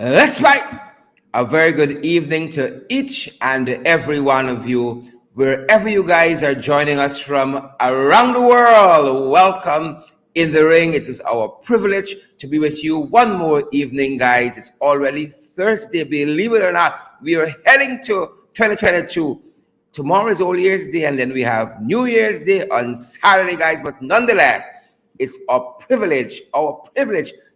Let's fight. A very good evening to each and every one of you, wherever you guys are joining us from around the world. Welcome in the ring. It is our privilege to be with you one more evening, guys. It's already Thursday. Believe it or not, we are heading to 2022. Tomorrow is Old Year's Day, and then we have New Year's Day on Saturday, guys. But nonetheless, it's our privilege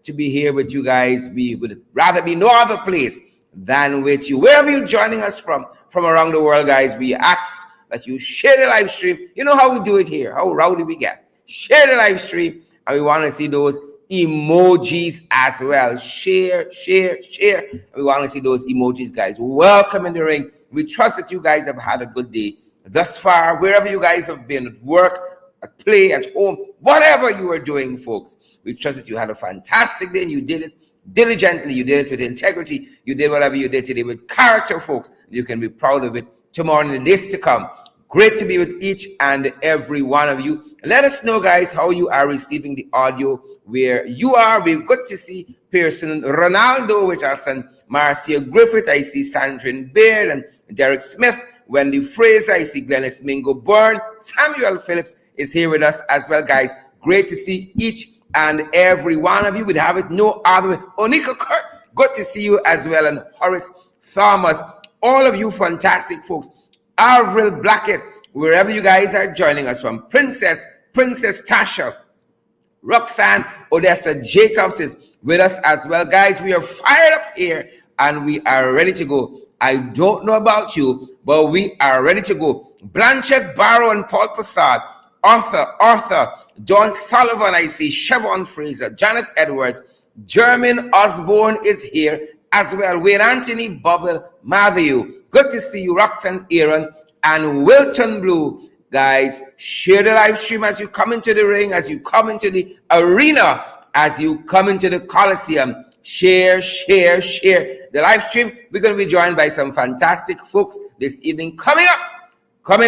to be here with you guys. We would rather be no other place than with you. Wherever you're joining us from around the world, guys, we ask that you share the live stream. You know how we do it here, how rowdy we get. Share the live stream, and we want to see those emojis as well. Share. And we want to see those emojis, guys. Welcome in the ring. We trust that you guys have had a good day thus far, wherever you guys have been, at work, at play, at home, whatever you are doing, folks. We trust that you had a fantastic day and you did it diligently, you did it with integrity, you did whatever you did today with character, folks. You can be proud of it tomorrow and the days to come. Great to be with each and every one of you. Let us know, guys, how you are receiving the audio where you are. We're good to see Pearson Ronaldo with us and Marcia Griffith. I see Sandrine Baird and Derek Smith. Wendy Fraser, I see Glennis Mingo Byrne. Samuel Phillips is here with us as well, guys. Great to see each and every one of you. We'd have it no other way. Onika Kurt, good to see you as well. And Horace Thomas, all of you fantastic folks. Avril Blackett, wherever you guys are joining us from. Princess Tasha, Roxanne Odessa Jacobs is with us as well, guys. We are fired up here and we are ready to go. I don't know about you, but we are ready to go. Blanchett Barrow and Paul Passard, Arthur, John Sullivan, I see Chevron Fraser, Janet Edwards, Jermaine Osborne is here as well. Wayne Anthony, Bubble, Matthew. Good to see you, Roxanne Aaron, and Wilton Blue. Guys, share the live stream as you come into the ring, as you come into the arena, as you come into the Coliseum. Share the live stream. We're going to be joined by some fantastic folks this evening. Coming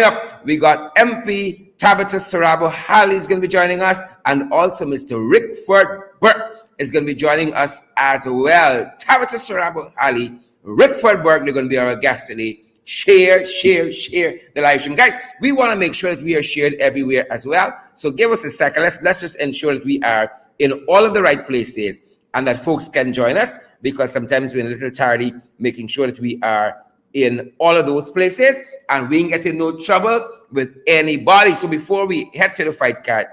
up, we got MP Tabitha Sarabo-Halley is going to be joining us, and also Mr. Rickford Burke is going to be joining us as well. Tabitha Sarabo-Halley, Rickford Burke, they're going to be our guests today. Share the live stream. Guys, we want to make sure that we are shared everywhere as well. So give us a second. Let's just ensure that we are in all of the right places and that folks can join us, because sometimes we're a little tardy making sure that we are in all of those places and we ain't get in no trouble with anybody. So before we head to the fight card,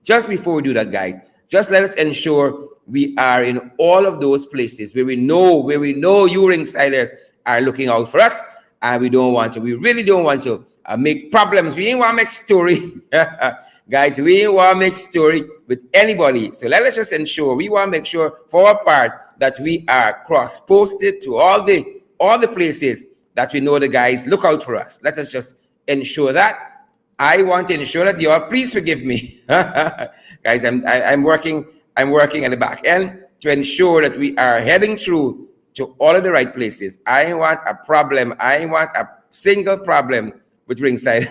just before we do that, guys, just let us ensure we are in all of those places where we know you ringsiders are looking out for us, and we really don't want to make problems. We ain't want to make story. Guys, we ain't want to make story with anybody. So let us just ensure, we want to make sure for our part that we are cross-posted to all the places that we know the guys look out for us. Let us just ensure that. I want to ensure that you all, please forgive me. Guys, I'm working at the back end to ensure that we are heading through to all of the right places. I want a problem. I want a single problem with ringside.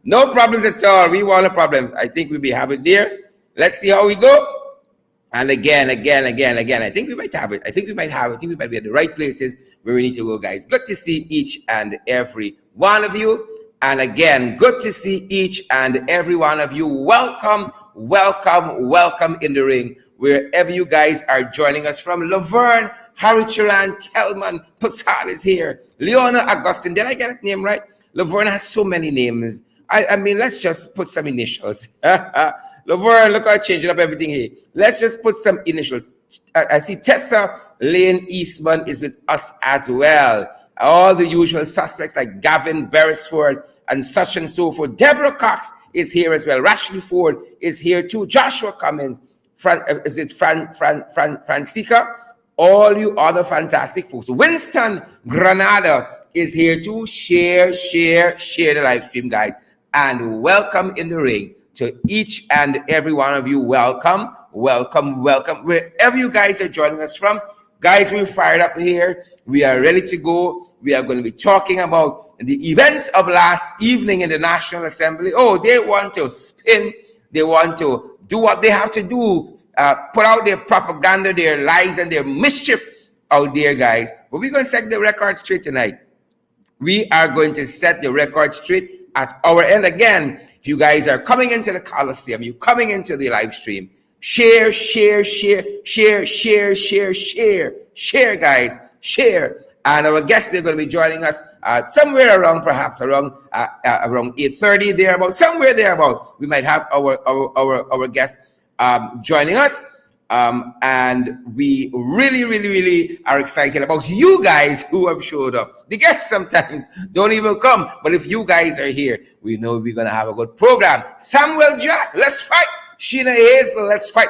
No problems at all. We want no problems. I think we'll be having there. Let's see how we go. And again. I think we might have it. I think we might be at the right places where we need to go, guys. Good to see each and every one of you. And again, good to see each and every one of you. Welcome in the ring, wherever you guys are joining us from. Laverne, Harry Chiran, Kelman, Passad is here. Leona Augustine, did I get that name right? Laverne has so many names. I mean, let's just put some initials. Laverne, look how I changed up everything here. Let's just put some initials. I see Tessa Lane Eastman is with us as well. All the usual suspects like Gavin Beresford and such and so forth. Deborah Cox is here as well. Rashley Ford is here too. Joshua Cummins, Francisca? All you other fantastic folks. Winston Granada is here too. Share the live stream, guys. And welcome in the ring to each and every one of you. Welcome. Wherever you guys are joining us from. Guys, we're fired up here. We are ready to go. We are going to be talking about the events of last evening in the National Assembly. Oh, they want to spin. They want to do what they have to do put out their propaganda, their lies, and their mischief out there, guys. But we're going to set the record straight tonight. We are going to set the record straight at our end. Again, if you guys are coming into the Coliseum, you're coming into the live stream, share, guys, share. And our guests, they're going to be joining us somewhere around, perhaps around 8:30 thereabout, somewhere thereabout. We might have our guests joining us. And we really are excited about you guys who have showed up. The guests sometimes don't even come, but if you guys are here, we know we're going to have a good program. Samuel Jack, let's fight. Sheena Hazel, let's fight.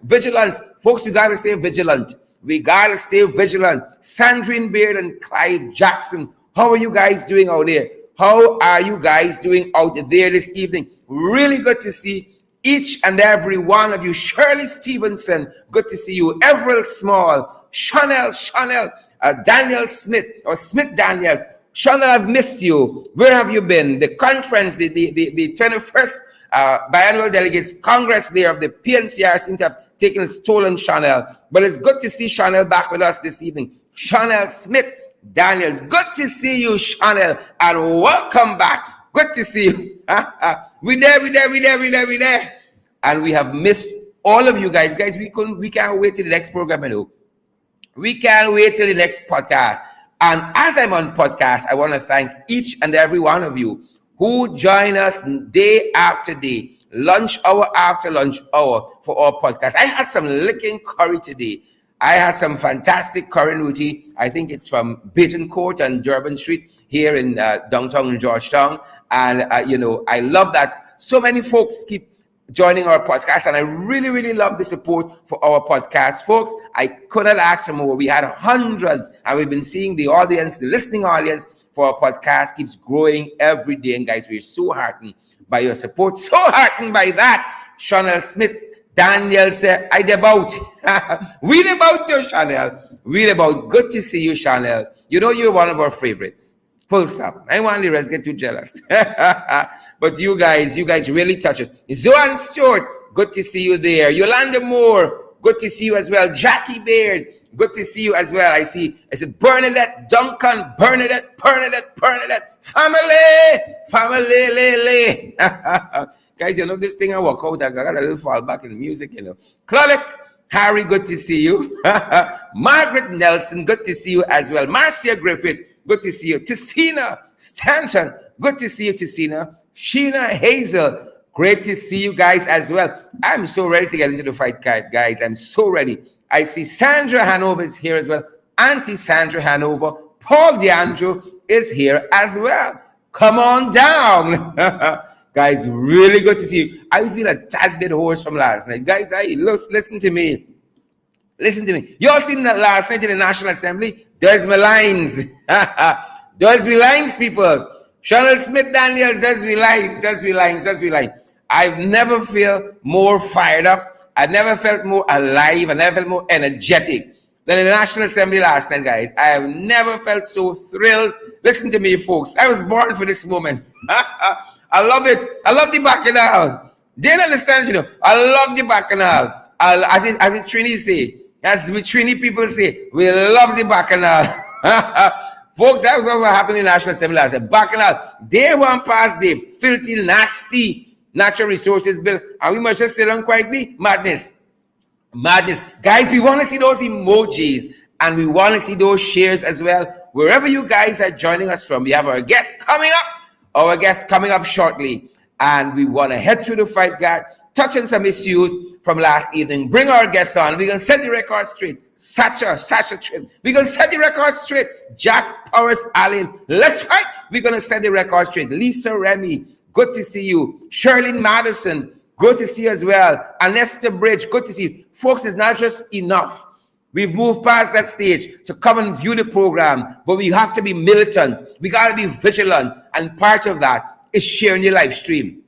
Vigilance. Folks, we got to stay vigilant. We got to stay vigilant. Sandrine Beard and Clive Jackson, how are you guys doing out there? How are you guys doing out there this evening? Really good to see each and every one of you. Shirley Stevenson, good to see you. Everett Small, Chanel, Daniel Smith, or Smith Daniels. Chanel, I've missed you. Where have you been? The conference, the 21st Biannual Delegates Congress there of the PNCR seem to have taken its toll on Chanel. But it's good to see Chanel back with us this evening. Chanel Smith Daniels, good to see you, Chanel, and welcome back. Good to see you. We there. And we have missed all of you guys. Guys, we can't wait till the next program, you know. We can't wait till the next podcast. And as I'm on podcast, I want to thank each and every one of you who join us day after day, lunch hour after lunch hour for our podcast. I had some licking curry today. I had some fantastic curry roti. I think it's from Baton Court and Durban Street here in downtown Georgetown. And, I love that so many folks keep joining our podcast. And I really love the support for our podcast, folks. I couldn't ask for more. We had hundreds, and we've been seeing the audience, the listening audience for our podcast keeps growing every day. And guys, we're so heartened by your support. So heartened by that. Chanel Smith Daniel said, I devout. We devout you, Chanel. We devout. Good to see you, Chanel. You know you're one of our favorites. Full stop. I want the rest get too jealous. But you guys really touch us. Zoan Stewart, good to see you there. Yolanda Moore, good to see you as well. Jackie Baird, good to see you as well. I said Bernadette Duncan, Bernadette, family. Guys, you know this thing I walk out, I got a little fall back in the music, you know. Claudette, Harry, good to see you. Margaret Nelson, good to see you as well. Marcia Griffith, good to see you. Tessina Stanton, good to see you, Tessina. Sheena Hazel, great to see you guys as well. I'm so ready to get into the fight, guys. I'm so ready. I see Sandra Hanover is here as well. Auntie Sandra Hanover. Paul DeAndrew is here as well. Come on down. Guys, really good to see you. I feel a tad bit hoarse from last night. Guys, listen to me. Listen to me. You all seen that last night in the National Assembly? There's my lines. There's my lines, people. Chanel Smith Daniels, there's my lines. I've never felt more fired up. I've never felt more alive. I never felt more energetic than in the National Assembly last night, guys. I have never felt so thrilled. Listen to me, folks. I was born for this moment. I love it. I love the Bacchanal. They don't understand, you know. I love the Bacchanal. As it Trini say, as we Trini people say, we love the Bacchanal. Folks, that was what happened in the National Assembly last night. Bacchanal, they won't pass the filthy, nasty natural resources bill, and we must just sit down quietly. Madness. Guys, we want to see those emojis, and we want to see those shares as well. Wherever you guys are joining us from, we have our guests coming up shortly, and we want to head through the fight guard, touch on some issues from last evening, bring our guests on. We're going to set the record straight. Sasha Tripp, we're going to set the record straight. Jack Powers Allen, let's fight. We're going to set the record straight. Lisa Remy, good to see you. Shirley Madison, good to see you as well. Anesta Bridge, good to see you. Folks, it's not just enough. We've moved past that stage to come and view the program, but we have to be militant. We got to be vigilant. And part of that is sharing the live stream.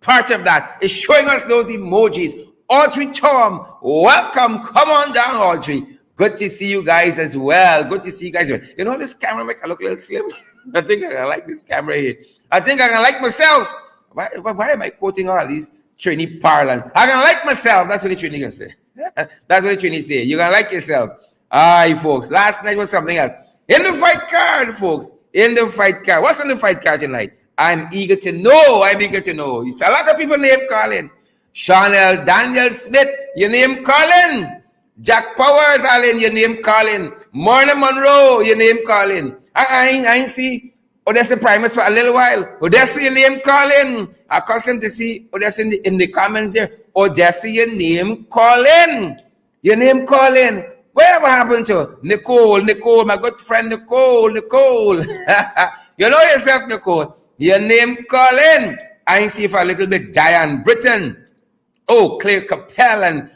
Part of that is showing us those emojis. Audrey Tom, welcome. Come on down, Audrey. Good to see you guys as well. Good to see you guys. You know, this camera make I look a little slim. I think I like this camera here. I think I can like myself. Why am I quoting all these Trini parlance. I'm gonna like myself. That's what the Trini gonna say. That's what the Trini say. You're gonna like yourself. Aye, folks. Last night was something else. In the fight card, folks. In the fight card. What's on the fight card tonight? I'm eager to know. I'm eager to know. It's a lot of people name calling. Chanel Daniel Smith, your name calling. Jack Powers, Allen, your name calling. Morna Monroe, your name calling. I see Odessa Primus for a little while. Odessa, your name calling. Accustomed to see Odessa in the comments there. Odessa, your name calling. Your name calling. Whatever happened to Nicole, my good friend Nicole. You know yourself, Nicole. Your name calling. I see for a little bit Diane Britton. Oh, Claire Capel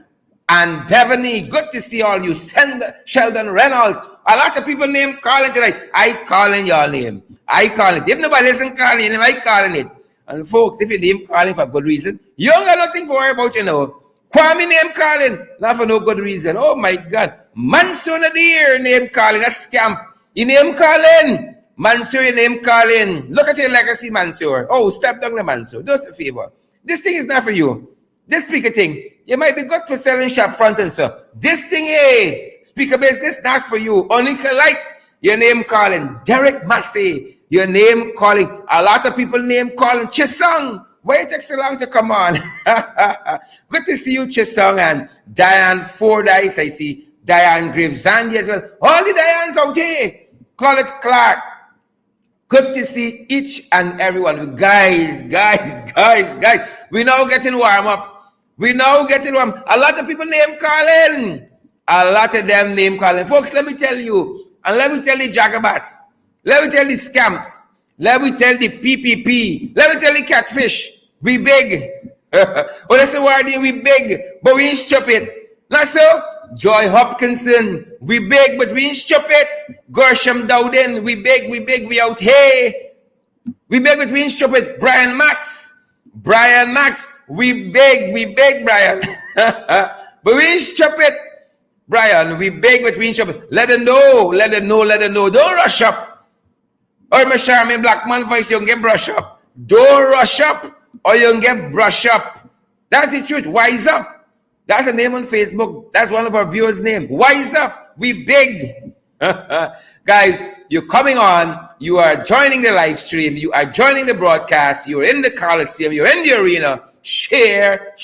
and Beverly. Good to see all you. Sheldon Reynolds. A lot of people name calling tonight. I calling your name. I call it. If nobody isn't calling your name, I calling it. And folks, if you name calling for good reason, you don't got nothing to worry about, you know. Kwame name calling, not for no good reason. Oh my God. Mansour Nadir name calling, that's scam. You name calling. Mansour, your name calling. Look at your legacy, Mansour. Oh, step down the Mansour. Do us a favor. This thing is not for you. This speaker thing, you might be good for selling shop front and so. This thing, hey, speaker business, not for you. Only like your name calling. Derek Massey, your name calling. A lot of people name calling. Chisung. Why it takes so long to come on? Good to see you, Chisung and Diane Fordyce. I see Diane Gravesandi as well. All the Dianes out here. Claudette Clark. Good to see each and every one. Guys. We now getting warm up. A lot of people name calling. A lot of them name calling. Folks, let me tell you. And let me tell the jagabats. Let me tell the scamps. Let me tell the PPP. Let me tell the catfish. We big. Oh, that's a word. We big. But we ain't stupid. Not so? Joy Hopkinson. We big, but we ain't stupid. Gershom Dowden. We big. We out here. We big, but we ain't stupid. Brian Max. We big, Brian. But we ain't stupid. Brian, we big, but we ain't stupid. Let them know. Don't rush up. Or my Charmin Blackman voice, you can get brush up. Don't rush up, or you can get brush up. That's the truth. Wise up. That's the name on Facebook. That's one of our viewers' name. Wise up. We big. Guys, you're coming on. You are joining the live stream. You are joining the broadcast. You're in the Coliseum. You're in the arena. Share.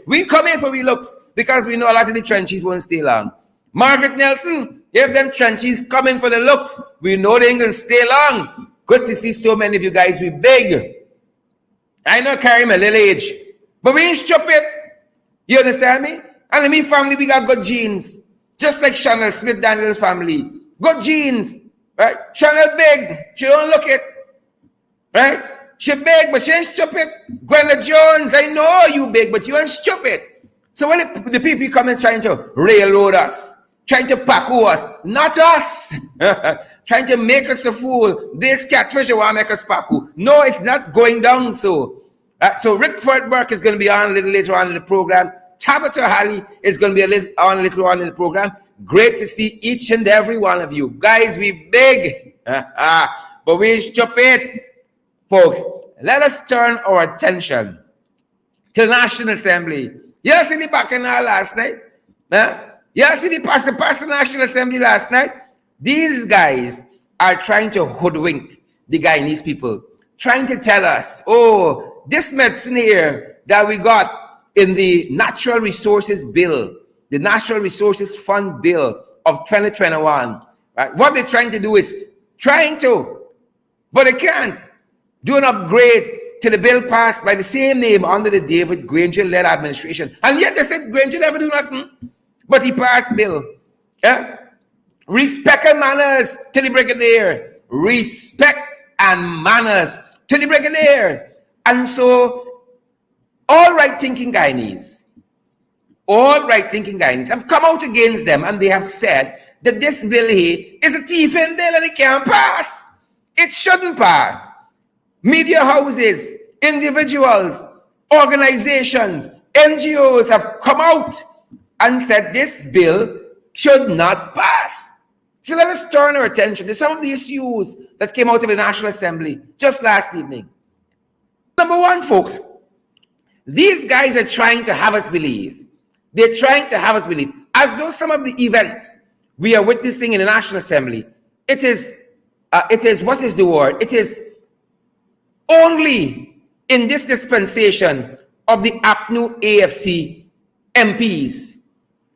We come in for we looks because we know a lot of the trenches won't stay long. Margaret Nelson, if them trenches coming for the looks, we know they ain't gonna stay long. Good to see so many of you guys. We big. I know carry my little age, but we ain't stupid. You understand me? And in me family, we got good genes. Just like Chanel Smith Daniel's family. Good genes. Right? Chanel big. She don't look it. Right? She big, but she ain't stupid. Gwenda Jones, I know you big, but you ain't stupid. So when the people come in trying to railroad us, trying to packoo us, not us, trying to make us a fool, this catfish want to make us packoo. No, it's not going down so. So Rickford Burke is going to be on a little later on in the program. Tabitha Sarabo-Halley is going to be a little on in the program. Great to see each and every one of you. Guys, we big, but we ain't stupid. Folks, let us turn our attention to the National Assembly. You see the bacchanal last night? You see the pass National Assembly last night? These guys are trying to hoodwink the Guyanese people, trying to tell us, oh, this medicine here that we got in the Natural Resources Bill, the Natural Resources Fund Bill of 2021, right? What they're trying to do is but they can't do an upgrade to the bill passed by the same name under the David Granger-led administration. And yet they said Granger never do nothing, but he passed bill. Yeah? Respect and manners to the brigadier. Respect and manners to the brigadier. And so all right-thinking Guyanese have come out against them, and they have said that this bill here is a thieving bill and it can't pass. It shouldn't pass. Media houses, individuals, organizations, NGOs have come out and said this bill should not pass. So let us turn our attention to some of the issues that came out of the National Assembly just last evening. Number one, folks, These guys are trying to have us believe. They're trying to have us believe, as though some of the events we are witnessing in the National Assembly, it is, what is the word? It is only in this dispensation of the APNU AFC MPs.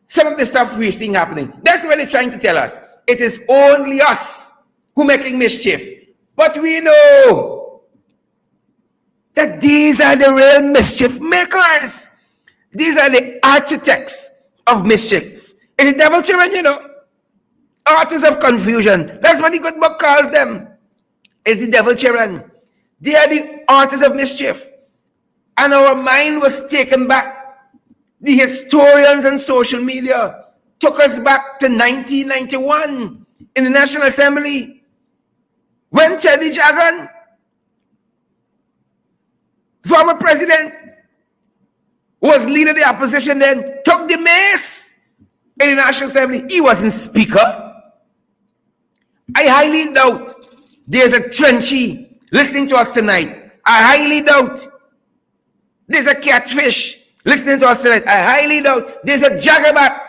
Some of the stuff we're seeing happening, that's what they're trying to tell us. It is only us who making mischief. But we know that these are the real mischief makers. These are the architects of mischief. It's the devil children, you know. Authors of confusion. That's what the good book calls them. It's the devil children. They are the authors of mischief. And our mind was taken back. The historians and social media took us back to 1991 in the National Assembly, when Chedi Jagan, former president, was leader of the opposition then, took the mace in the National Assembly. He wasn't speaker. I highly doubt there's a Trenchy listening to us tonight. I highly doubt there's a Catfish listening to us tonight. I highly doubt there's a Jagabat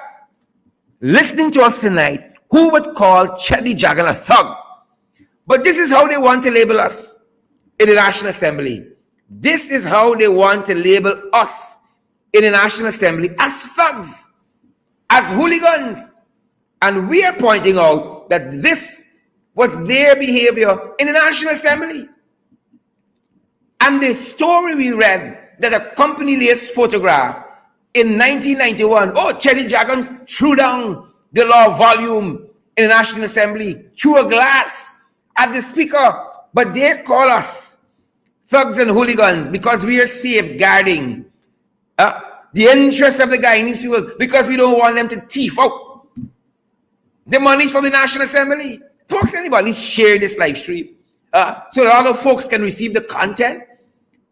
listening to us tonight who would call Chedi Jagan a thug. But this is how they want to label us in the National Assembly. This is how they want to label us in the National Assembly, as thugs, as hooligans. And we are pointing out that this was their behavior in the National Assembly. And the story we read that accompanied this photograph in 1991, Chedi Jagan threw down the law volume in the National Assembly, threw a glass at the speaker. But they call us thugs and hooligans because we are safeguarding the interests of the Guyanese people, because we don't want them to thief out the money from the National Assembly. Folks, anybody share this live stream so that other folks can receive the content?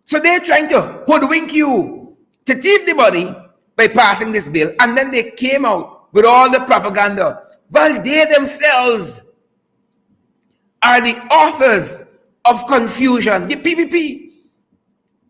So they're trying to hoodwink you to thief the money by passing this bill, and then they came out with all the propaganda. Well, they themselves are the authors of confusion. The PPP,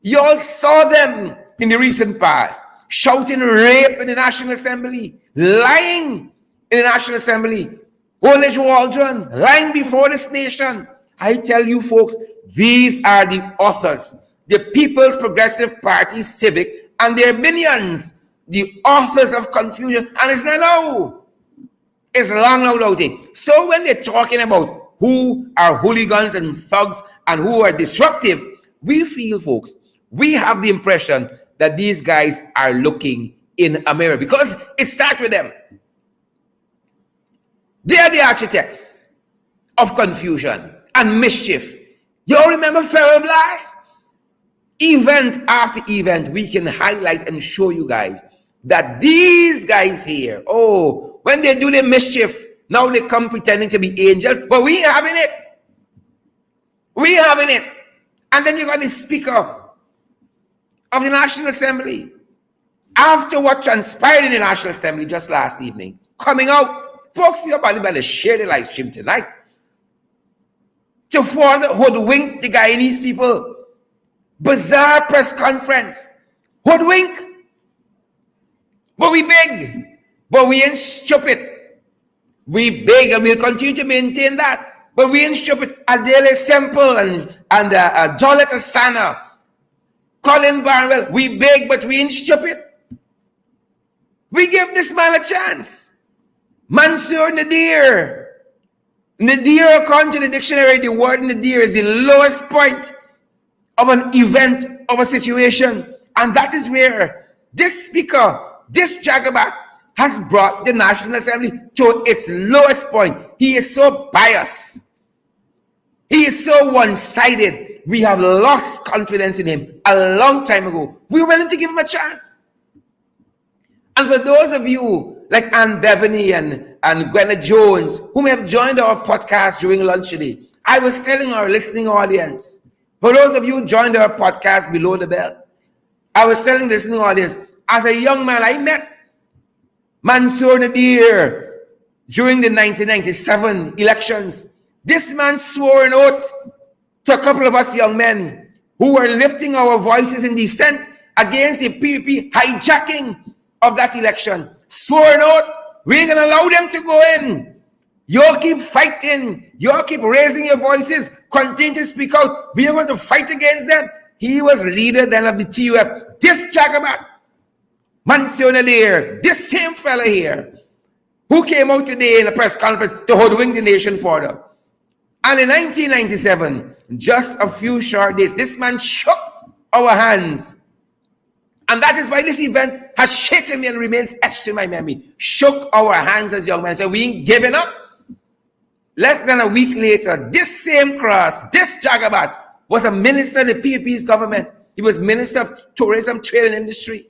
you all saw them in the recent past shouting rape in the National Assembly, lying in the National Assembly, Woolwich Waldron, lying before this nation. I tell you folks, these are the authors, the People's Progressive Party Civic and their minions, the authors of confusion. And it's not now. It's long out there. So when they're talking about who are hooligans and thugs and who are disruptive, we feel, folks, we have the impression that these guys are looking in a mirror, because it starts with them. They are the architects of confusion and mischief. You all remember Feral Blast? Event after event, we can highlight and show you guys that these guys here, when they do their mischief, now they come pretending to be angels, but we ain't having it. We ain't having it. And then you got the speaker of the National Assembly, after what transpired in the National Assembly just last evening, coming out, folks, you're about to share the live stream tonight, to further hoodwink the Guyanese people. Bizarre press conference, hoodwink. But we big, but we ain't stupid. We big, and we'll continue to maintain that. But we ain't stupid. Adele Semple and Jolette Asana, Colin Barnwell, we big, but we ain't stupid. We give this man a chance. Mansour Nadir. Nadir, according to the dictionary, the word Nadir is the lowest point of an event, of a situation. And that is where this speaker, this Jagabat, has brought the National Assembly to its lowest point. He is so biased. He is so one-sided. We have lost confidence in him a long time ago. We were willing to give him a chance. And for those of you like Ann Beverly and Gwenna Jones, who may have joined our podcast during lunch today, I was telling our listening audience, for those of you who joined our podcast below the bell, I was telling the listening audience, as a young man, I met Mansour Nadir during the 1997 elections. This man swore an oath to a couple of us young men who were lifting our voices in dissent against the PPP hijacking of that election. Sworn out, we ain't gonna allow them to go in. You all keep fighting. You all keep raising your voices. Continue to speak out. We are going to fight against them. He was leader then of the TUF. This Jagabat, Monsieur Nadir, this same fella here, who came out today in a press conference to hoodwink the nation further. And in 1997, just a few short days, this man shook our hands. And that is why this event has shaken me and remains etched in my memory. Shook our hands as young men. Said, we ain't giving up. Less than a week later, this same cross, this Jagabat, was a minister in the PPP's government. He was Minister of Tourism, Trade and Industry.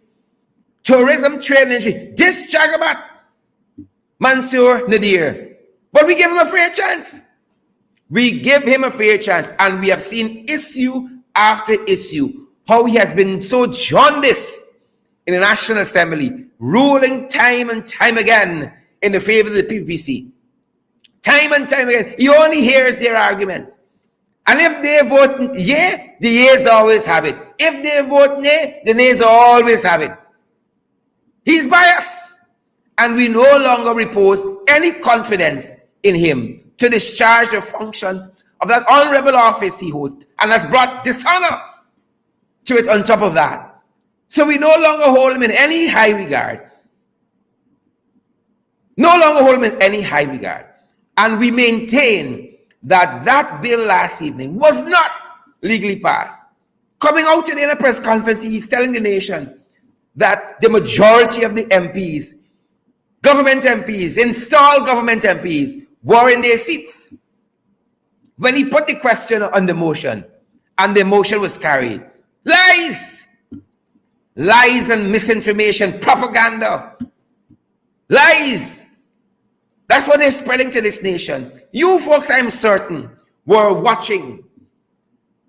Tourism, Trade and Industry. This Jagabat, Mansour Nadir. But we give him a fair chance. We give him a fair chance. And we have seen issue after issue, how he has been so jaundiced in the National Assembly, ruling time and time again in the favor of the PPC. Time and time again, he only hears their arguments. And if they vote yea, the yeas always have it. If they vote nay, the nays always have it. He's biased. And we no longer repose any confidence in him to discharge the functions of that honorable office he holds and has brought dishonor to it on top of that. So we no longer hold him in any high regard. No longer hold him in any high regard. And we maintain that that bill last evening was not legally passed. Coming out today in a press conference, he's telling the nation that the majority of the MPs, government MPs, installed government MPs, were in their seats. When he put the question on the motion, and the motion was carried, lies! Lies and misinformation, propaganda. Lies! That's what they're spreading to this nation. You folks, I'm certain, were watching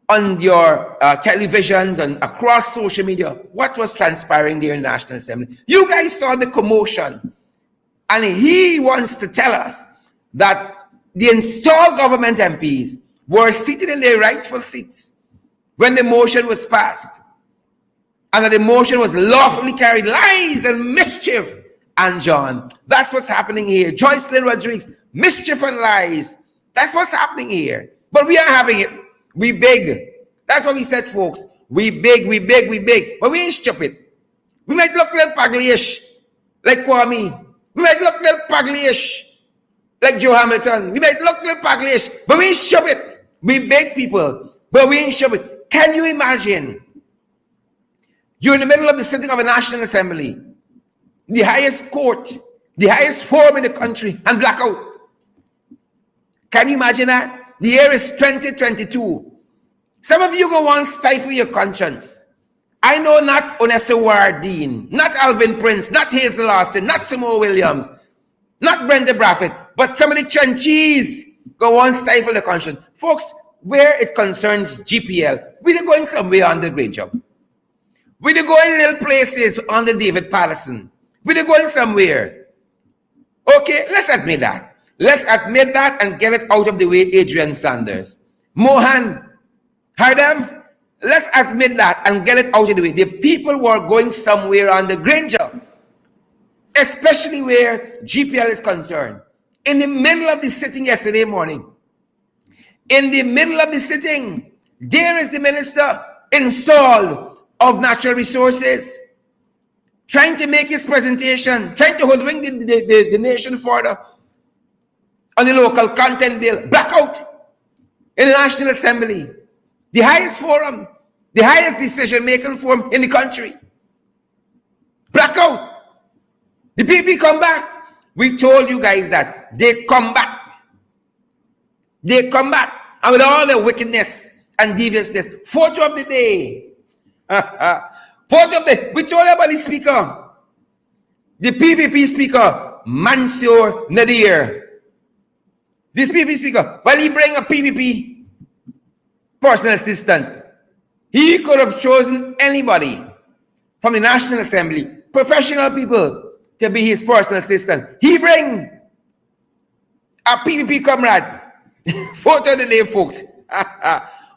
on your televisions and across social media what was transpiring there in the National Assembly. You guys saw the commotion. And he wants to tell us that the installed government MPs were seated in their rightful seats when the motion was passed. And that the motion was lawfully carried. Lies and mischief. And John, that's what's happening here. Joycelyn Rodriguez, mischief and lies. That's what's happening here. But we are having it. We big. That's what we said, folks. We big. But we ain't stupid. We might look a little paglish like Kwame. We might look a little paglish like Joe Hamilton. We might look a little paglish, but we ain't stupid. We big people, but we ain't stupid. Can you imagine? You're in the middle of the sitting of a National Assembly, the highest court, the highest forum in the country, and blackout. Can you imagine that? The year is 2022. Some of you go on stifle your conscience. I know not Onessa Wardeen, not Alvin Prince, not Hazel Austin, not Samoa Williams, not Brenda Braffett, but some of the trenchies go on stifle the conscience. Folks, where it concerns GPL, we're going somewhere on the great job. We're going little places on the David Patterson. We're going somewhere. Okay, let's admit that. Let's admit that and get it out of the way, Adrian Sanders. Mohan Hardev, let's admit that and get it out of the way. The people were going somewhere on the Granger, especially where GPL is concerned. In the middle of the sitting yesterday morning, in the middle of the sitting, there is the minister installed of natural resources, trying to make his presentation, trying to hoodwink the nation further on the local content bill. Blackout in the National Assembly, the highest forum, the highest decision-making forum in the country. Blackout. The PP come back. We told you guys that they come back. They come back. And with all the wickedness and deviousness. Photo of the day. Photo of the... We told you about the speaker. The PPP speaker, Mansour Nadir. This PPP speaker, well, he bring a PPP personal assistant. He could have chosen anybody from the National Assembly, professional people, to be his personal assistant. He bring a PPP comrade. Photo of the day, folks.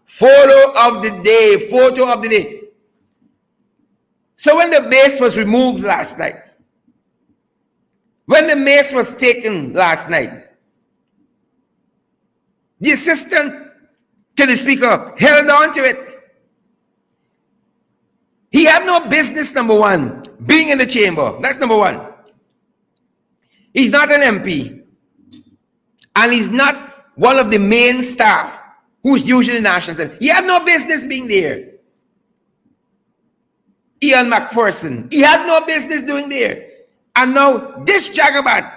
Photo of the day. Photo of the day. So when the mace was removed last night, when the mace was taken last night, the assistant to the speaker held on to it. He had no business, number one, being in the chamber. That's number one. He's not an MP. And he's not one of the main staff who's usually National Assembly. He had no business being there. Ian McPherson, he had no business doing there. And now this jagabat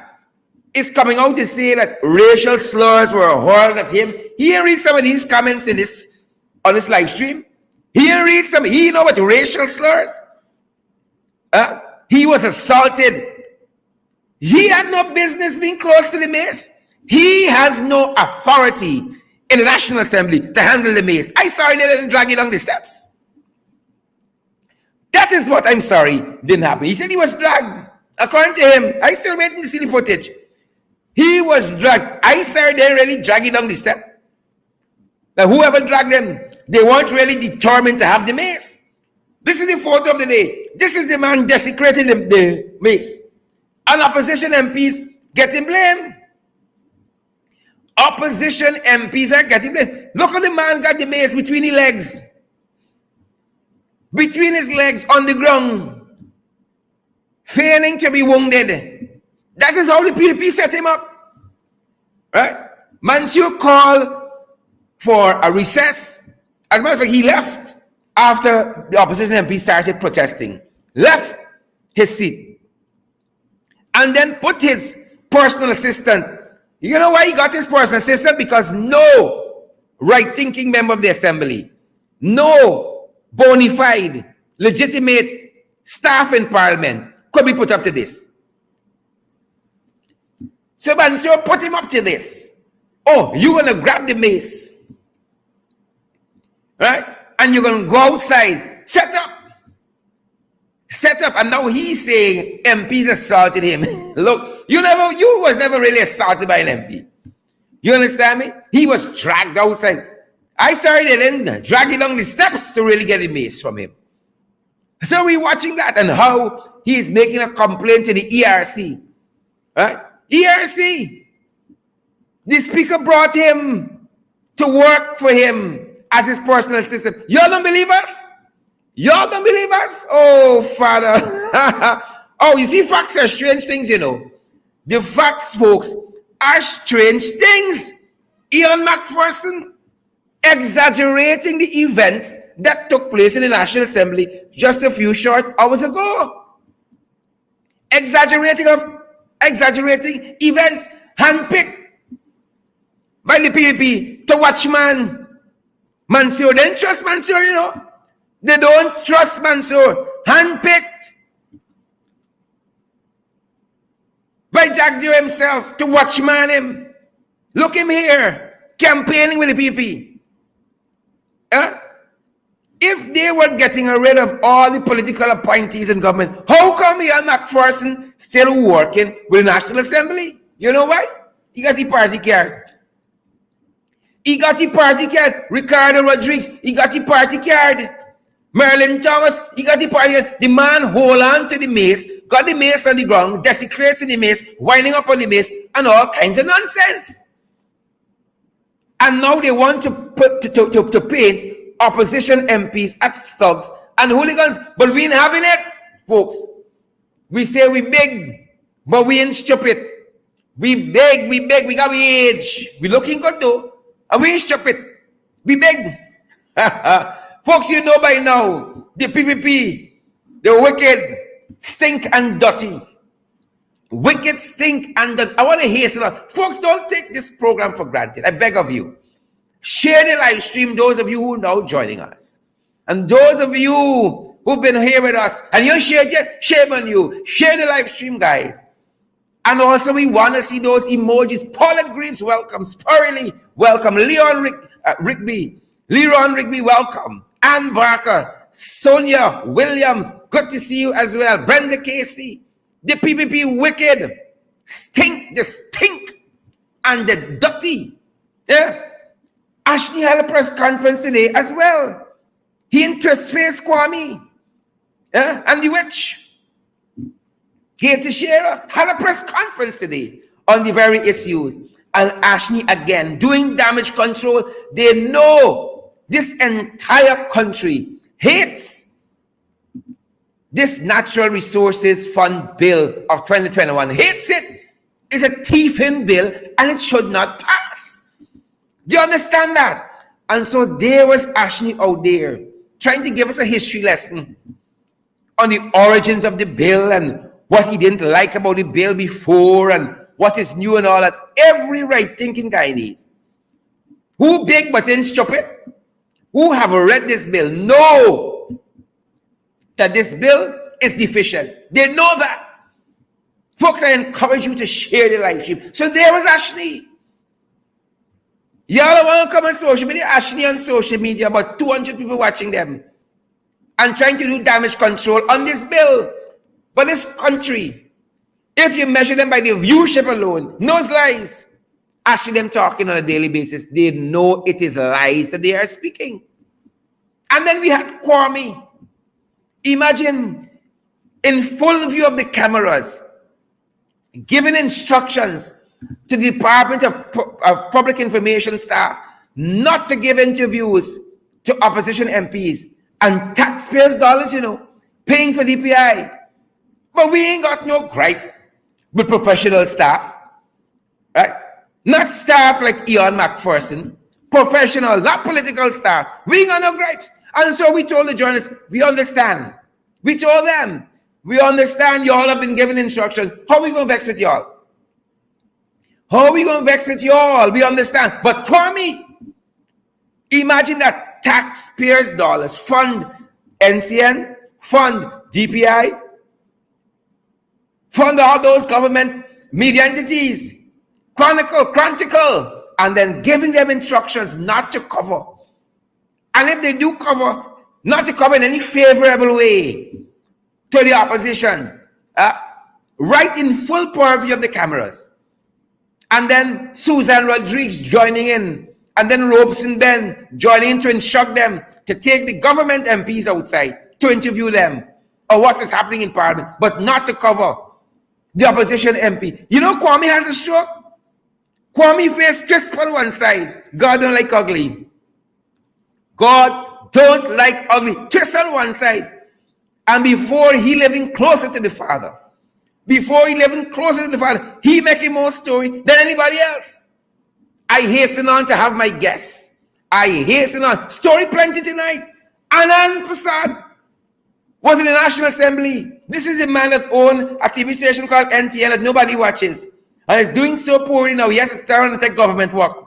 is coming out to say that racial slurs were hurled at him. He read some of these comments on this live stream. He know what racial slurs? He was assaulted. He had no business being close to the mace. He has no authority in the National Assembly to handle the mace. I sorry they didn't drag you down the steps. That is what I'm sorry didn't happen. He said he was dragged. According to him, I still waiting to see the footage. He was dragged. I sorry they didn't really drag you down the step. Now whoever dragged them, they weren't really determined to have the mace. This is the photo of the day. This is the man desecrating the mace. And opposition MPs getting blamed. Opposition MPs are getting blamed. Look how the man got the mace between his legs. Between his legs on the ground. Feigning to be wounded. That is how the PDP set him up. Right? Mansour called for a recess. As a matter of fact, he left after the opposition MP started protesting. Left his seat. And then put his personal assistant. You know why he got his personal assistant? Because no right-thinking member of the assembly, no bona fide, legitimate staff in parliament could be put up to this. So Mansour put him up to this. Oh, you're going to grab the mace. Right? And you're going to go outside. Set up. And now he's saying MPs assaulted him. Look, you was never really assaulted by an MP. You understand me? He was dragged outside. I sorry they didn't drag you down the steps to really get the mace from him. So we're watching that and how he is making a complaint to the ERC. Right? ERC. The speaker brought him to work for him as his personal assistant. Y'all don't believe us? Y'all don't believe us? Oh, Father. Oh, you see, facts are strange things, you know. The facts, folks, are strange things. Ian McPherson exaggerating the events that took place in the National Assembly just a few short hours ago. Exaggerating events handpicked by the PPP to watch Mansour. They don't trust Mansour, you know. They don't trust Mansour. Handpicked by Jack Joe himself to watch him. Look him here, campaigning with the PPP. If they were getting rid of all the political appointees in government, how come Ian McPherson still working with the National Assembly? You know why? He got the party card. Ricardo Rodriguez, he got the party card. Merlin Thomas, he got the party card. The man hold on to the mace, got the mace on the ground, desecrating the mace, winding up on the mace, and all kinds of nonsense. And now they want to paint opposition MPs as thugs and hooligans, but we ain't having it, folks. We say we big, but we ain't stupid. We big, we got we age. We looking good though, and we ain't stupid. We big. Folks, you know by now, the PPP, the wicked, stink and dirty. Wicked, stink and dirty. I want to hasten on. Folks, don't take this program for granted. I beg of you. Share the live stream, those of you who are now joining us. And those of you who've been here with us, and you shared yet, shame on you. Share the live stream, guys. And also, we want to see those emojis. Paulette Greaves, welcome. Spurley, welcome. Leron Rigby, welcome. Ann Barker, Sonia Williams, good to see you as well. Brenda Casey, the PPP wicked, the stink, and the dirty. Yeah. Ashley had a press conference today as well. He interest face Kwame. And the witch, Katie Shearer, had a press conference today on the very issues. And Ashley again doing damage control. They know this entire country hates this Natural Resources Fund bill of 2021. Hates it. It's a thieving bill and it should not pass. Do you understand that? And so there was Ashley out there trying to give us a history lesson on the origins of the bill and what he didn't like about the bill before and what is new and all that. Every right-thinking guy needs. Who big but ain't stupid? Who have read this bill know that this bill is deficient. They know that. Folks, I encourage you to share the live stream. So there was Ashley. Y'all want to come on social media? Ashley on social media, about 200 people watching them and trying to do damage control on this bill. But this country, if you measure them by the viewership alone, knows lies. Ashley them talking on a daily basis. They know it is lies that they are speaking. And then we had Kwame. Imagine in full view of the cameras, giving instructions to the Department of Public Information staff not to give interviews to opposition MPs and taxpayers' dollars, paying for DPI. But we ain't got no gripe with professional staff, right? Not staff like Ian McPherson, professional, not political staff. We ain't got no gripes. And so we told the journalists, we understand. We told them, we understand y'all have been given instructions. How are we going to vex with y'all? How are we going to vex with y'all? We understand. But Kwame, imagine that taxpayers' dollars fund NCN, fund DPI, fund all those government media entities, Chronicle, and then giving them instructions not to cover. And if they do cover, not to cover in any favorable way to the opposition, right in full purview of the cameras. And then Susan Rodriguez joining in, and then Robeson Ben joining in to instruct them to take the government MPs outside to interview them or what is happening in Parliament, but not to cover the opposition MP. Kwame has a stroke. Kwame face crisp on one side. God don't like ugly. God don't like ugly. Twist on one side. And before he living closer to the Father, he making more story than anybody else. I hasten on to have my guests. Story plenty tonight. Anand Prasad was in the National Assembly. This is a man that owns a TV station called NTN that nobody watches. And is doing so poorly now. He has to turn and take government work.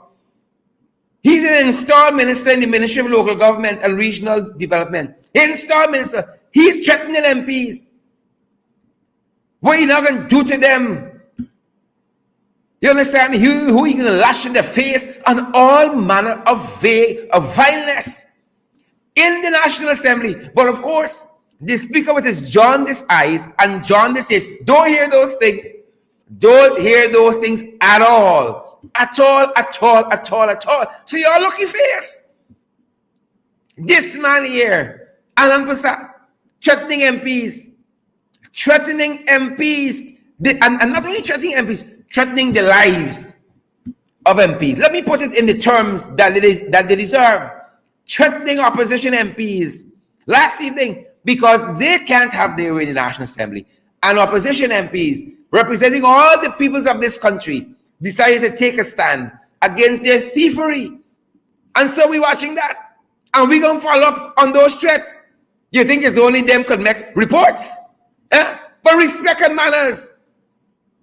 He's an installed minister in the Ministry of Local Government and Regional Development. Installed minister. He threatening MPs. What are you not going to do to them? You understand me? Who are you going to lash in the face and all manner of vileness in the National Assembly? But of course, the speaker with his jaundiced eyes and jaundiced ears don't hear those things. Don't hear those things at all. At all. So you're lucky face. This man here, Anand Prasad, threatening MPs, and not only threatening MPs, threatening the lives of MPs. Let me put it in the terms that they deserve. Threatening opposition MPs last evening because they can't have their way in the National Assembly. And opposition MPs representing all the peoples of this country decided to take a stand against their thievery. And so we're watching that. And we're going to follow up on those threats. You think it's only them could make reports? But respect and manners.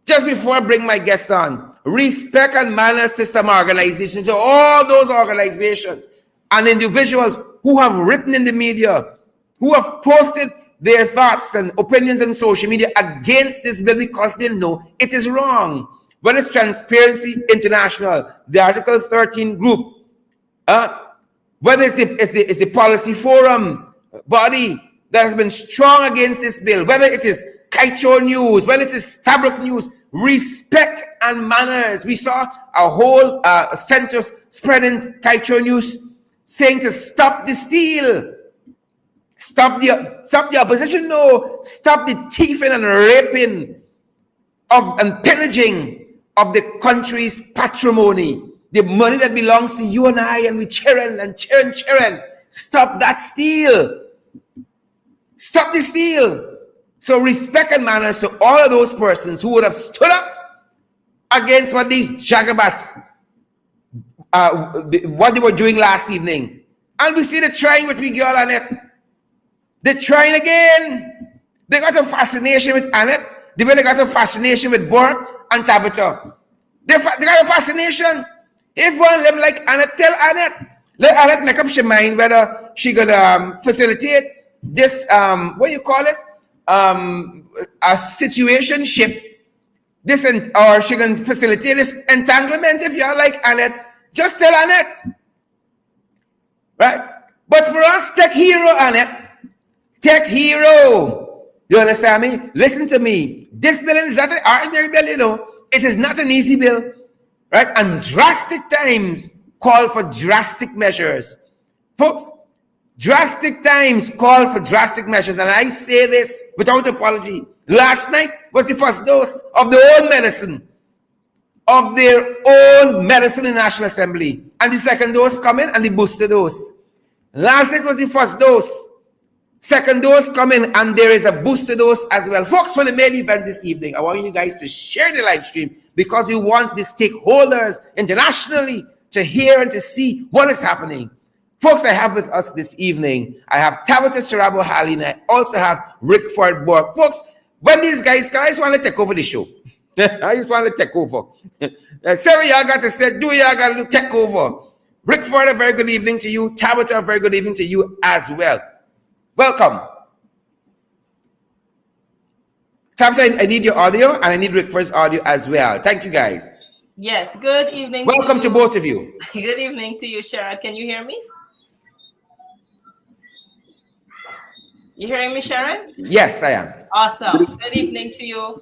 Just before I bring my guests on, respect and manners to some organizations, to all those organizations and individuals who have written in the media, who have posted their thoughts and opinions on social media against this bill because they know it is wrong. Whether it's Transparency International, the Article 13 group, whether it's the Policy Forum body that has been strong against this bill, whether it is Kaicho News, whether it is Stabrook News, respect and manners. We saw a whole center spreading Kaicho News saying to stop the steal. Stop the opposition. No, stop the thieving and raping of and pillaging of the country's patrimony, the money that belongs to you and I and we children and children. Stop that steal. Stop the steal. So respect and manners to all of those persons who would have stood up against what these jagabats, what they were doing last evening. And we see the trying with we girl Annette. They're trying again. They got a fascination with Annette. They got a fascination with Burke and Tabitha. They got a fascination. If one of them like Annette, tell Annette. Let Annette make up her mind whether she gonna facilitate this what you call it? A situationship. This or she can facilitate this entanglement. If you're like Annette, just tell Annette. Right? But for us, tech hero Annette. Tech hero. You understand me? Listen to me. This bill is not an ordinary bill, you know. It is not an easy bill. Right? And drastic times call for drastic measures. Folks, drastic times call for drastic measures. And I say this without apology. Last night was the first dose of their own medicine. Of their own medicine in National Assembly. And the second dose coming and the booster dose. Last night was the first dose. Second dose coming and there is a booster dose as well. Folks, for the main event this evening, I want you guys to share the live stream because we want the stakeholders internationally to hear and to see what is happening. Folks, I have with us this evening, I have Tabitha Sarabo-Halley and I also have Rickford Burke. Folks, when these guys come, I just want to take over the show. I just want to take over. Say what y'all got to say, do y'all got to take over. Rickford, a very good evening to you. Tabitha, a very good evening to you as well. Welcome. Tabitha, I need your audio and I need Rickford's audio as well. Thank you, guys. Yes, good evening. Welcome to both of you. Good evening to you, Sharon. Can you hear me? You hearing me, Sharon? Yes, I am. Awesome. Good evening to you.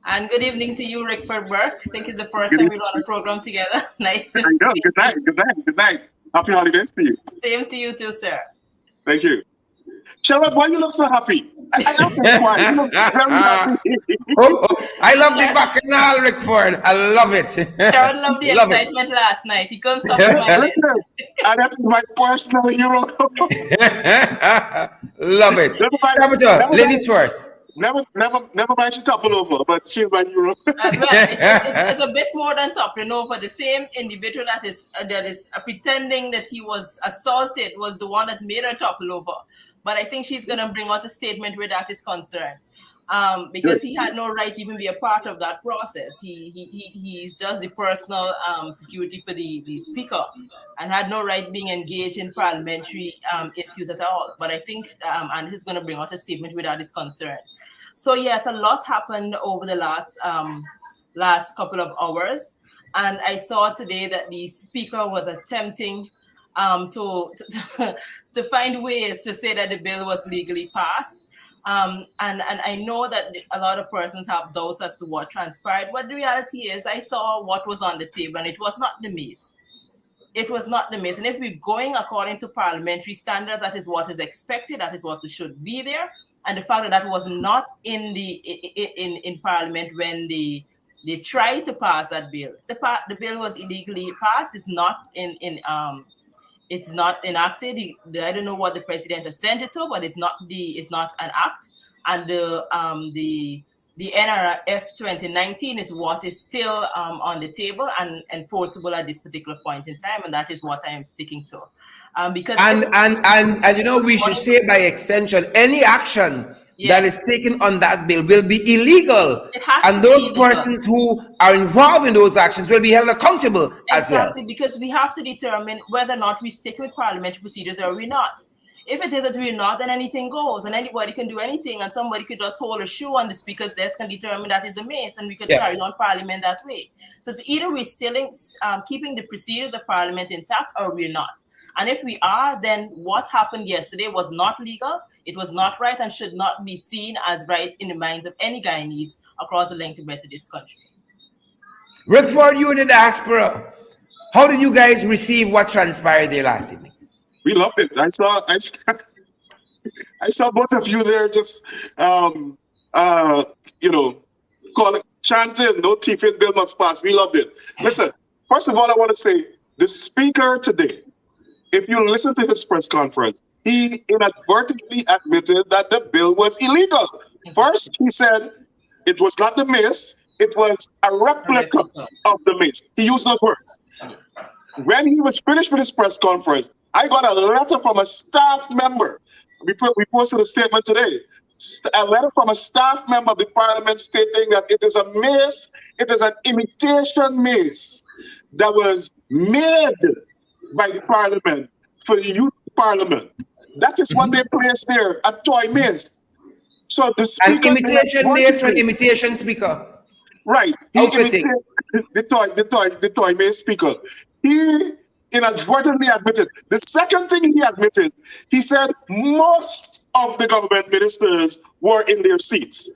And good evening to you, Rickford Burke. I think it's the first time we're on a program together. Nice to meet you. Good night. Happy holidays to you. Same to you too, sir. Thank you. Charlotte, why you look so happy? I don't know why. You look very happy. I love the bacchanal, Rickford. I love it. Sharon loved the excitement last night. He couldn't stop smiling. And that's my personal hero. Love it. Tabitha, ladies first. Never mind she topple over, but she's my hero. It's a bit more than toppling over. The same individual that is pretending that he was assaulted was the one that made her topple over. But I think she's going to bring out a statement where that is concerned. Because he had no right to even be a part of that process. He's just the personal security for the speaker and had no right being engaged in parliamentary issues at all. But I think and he's going to bring out a statement where that is concerned. So yes, a lot happened over the last couple of hours. And I saw today that the speaker was attempting to find ways to say that the bill was legally passed. And I know that a lot of persons have doubts as to what transpired. But the reality is I saw what was on the table and it was not the mace. It was not the mace. And if we're going according to parliamentary standards, that is what is expected. That is what should be there. And the fact that that was not in Parliament when they tried to pass that bill. The bill was illegally passed. It's not it's not enacted. I don't know what the president has sent it to, but it's not an act. And the NRF 2019 is what is still on the table and enforceable at this particular point in time, and that is what I am sticking to. Because and you know, we should say by extension, any action that is taken on that bill will be illegal, and those persons who are involved in those actions will be held accountable as well. Exactly, because we have to determine whether or not we stick with parliamentary procedures or we not. If it is that we're not, then anything goes, and anybody can do anything, and somebody could just hold a shoe on the speaker's desk and determine that is a mace, and we could carry on parliament that way. So it's either we're still keeping the procedures of parliament intact or we're not. And if we are, then what happened yesterday was not legal, it was not right, and should not be seen as right in the minds of any Guyanese across the length and breadth of this country. Rickford, you in the diaspora, how did you guys receive what transpired there last evening? We loved it. I saw both of you there just, um, you know, call it chanting, no teeth bill must pass. We loved it. Listen, first of all, I want to say the speaker today, if you listen to his press conference, he inadvertently admitted that the bill was illegal. First, he said it was not the mace, it was a replica of the mace. He used those words. When he was finished with his press conference, I got a letter from a staff member. We posted a statement today. A letter from a staff member of the parliament stating that it is a mace, it is an imitation mace that was made by the parliament for the youth parliament. That is what they placed there, a toy mace. So the An speaker, imitation mace for an imitation speaker. right? He How fitting. imitated the toy mace speaker. He inadvertently admitted. The second thing he admitted, he said most of the government ministers were in their seats.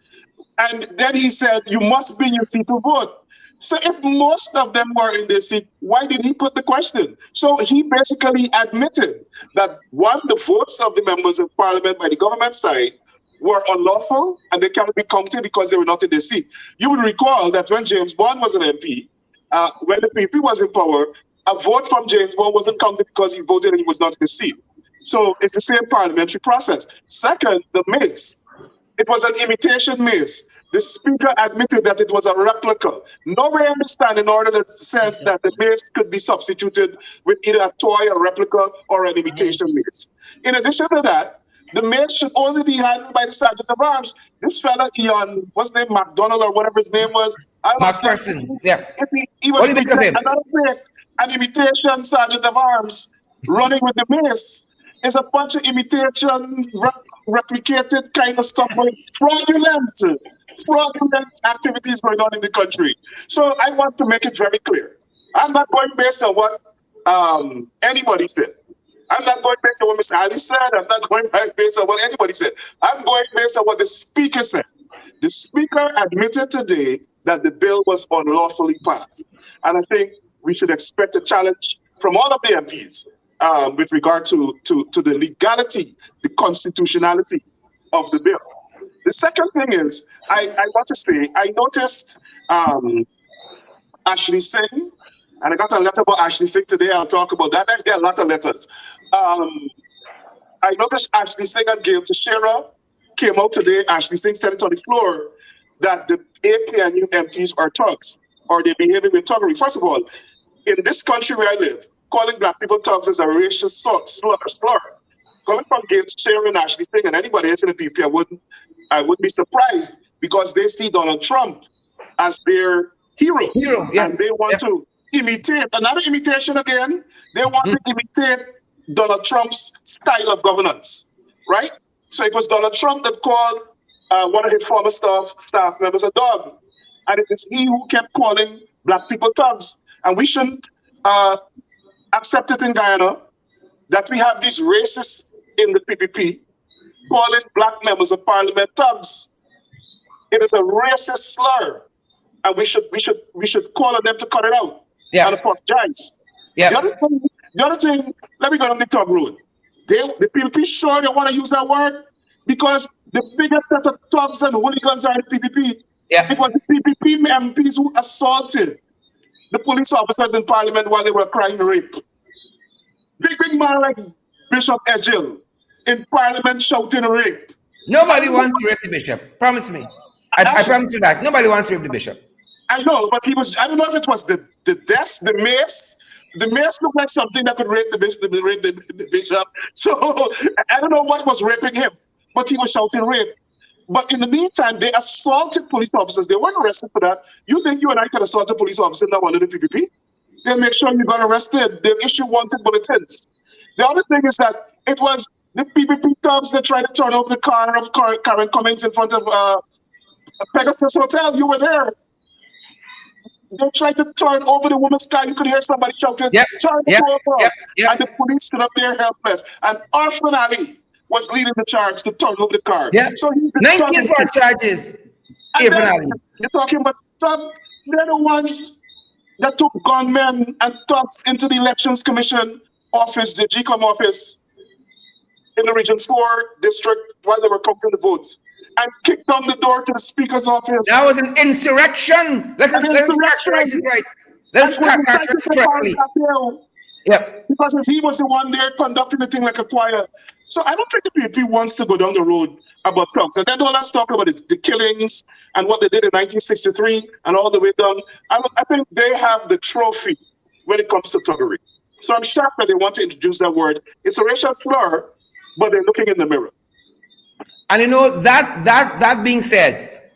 And then he said, you must be in your seat to vote. So if most of them were in their seat, why did he put the question? So he basically admitted that one, the votes of the members of parliament by the government side were unlawful and they cannot be counted because they were not in their seat. You will recall that when James Bond was an MP, when the PP was in power, a vote from James Bond wasn't counted because he voted and he was not in his seat. So it's the same parliamentary process. Second, the mace. It was an imitation mace. The speaker admitted that it was a replica. Nobody understands in order that says that the mace could be substituted with either a toy, a replica, or an imitation mace. In addition to that, the mace should only be handled by the sergeant of arms. This fella, what's his name, McDonald or whatever his name was. McPherson, yeah. He was another fake, an imitation sergeant of arms running with the mace. Is a bunch of imitation, replicated kind of stuff, fraudulent activities going on in the country. So I want to make it very clear. I'm not going based on what anybody said. I'm not going based on what Mr. Ali said. I'm not going based on what anybody said. I'm going based on what the speaker said. The speaker admitted today that the bill was unlawfully passed. And I think we should expect a challenge from all of the MPs. With regard to the legality, the constitutionality of the bill. The second thing is, I want to say, I noticed Ashley Singh, and I got a letter about Ashley Singh today. I'll talk about that. There's a lot of letters. I noticed Ashley Singh and Gail Teixeira came out today. Ashley Singh said it on the floor that the APNU MPs are thugs, or they're behaving with thuggery. First of all, in this country where I live, calling black people thugs is a racist slur. Coming from Gail Teixeira and Ashley Singh and anybody else in the PP, I wouldn't be surprised because they see Donald Trump as their hero. Yeah. And they want to imitate, another imitation again, they want to imitate Donald Trump's style of governance, right? So it was Donald Trump that called one of his former staff members a dog. And it is he who kept calling black people thugs. And we shouldn't accept it in Guyana that we have these racists in the PPP calling black members of parliament thugs. It is a racist slur, and we should call on them to cut it out and apologize. The other thing, let me go on the thug road. The PPP sure they want to use that word because the biggest set of thugs and hooligans are in the PPP. It was the PPP MPs who assaulted the police officers in parliament while they were crying rape. Big man like Bishop Edgell in parliament shouting rape. Nobody wants to rape the bishop. Promise me. I promise you that. Nobody wants to rape the bishop. I know, but he was, I don't know if it was the desk, the mace. The mace looked like something that could rape the bishop. So I don't know what was raping him, but he was shouting rape. But in the meantime, they assaulted police officers. They weren't arrested for that. You think you and I could assault a police officer that wanted the PPP? They'll make sure you got arrested. They'll issue wanted bulletins. The other thing is that it was the PPP thugs that tried to turn over the car of Karen Cummings in front of Pegasus Hotel. You were there. They tried to turn over the woman's car. You could hear somebody shouting, turn it over. And the police stood up there helpless. And Orphan Ali was leading the charge to turn over the car. So he's 19 charges. You're talking about they're the ones that took gunmen and thugs into the Elections Commission office, the GCOM office, in the Region 4 district while they were counting the votes and kicked down the door to the Speaker's office. That was an insurrection. Let us characterize it right. Let us characterize it correctly. Yep. Because he was the one there conducting the thing like a choir. So I don't think the PPP wants to go down the road about thugs. And then let's talk about the killings and what they did in 1963 and all the way down. I think they have the trophy when it comes to thuggery. So I'm shocked that they want to introduce that word. It's a racial slur, but they're looking in the mirror. And you know, that being said,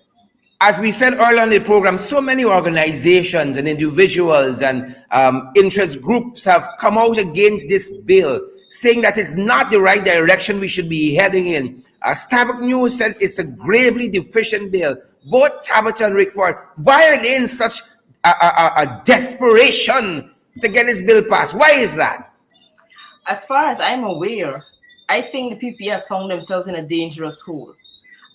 as we said earlier in the program, so many organizations and individuals and interest groups have come out against this bill, saying that it's not the right direction we should be heading in. Starbuck News said it's a gravely deficient bill. Both Tabitha and Rickford, why are they in such a desperation to get this bill passed? Why is that? As far as I'm aware, I think the PP has found themselves in a dangerous hole.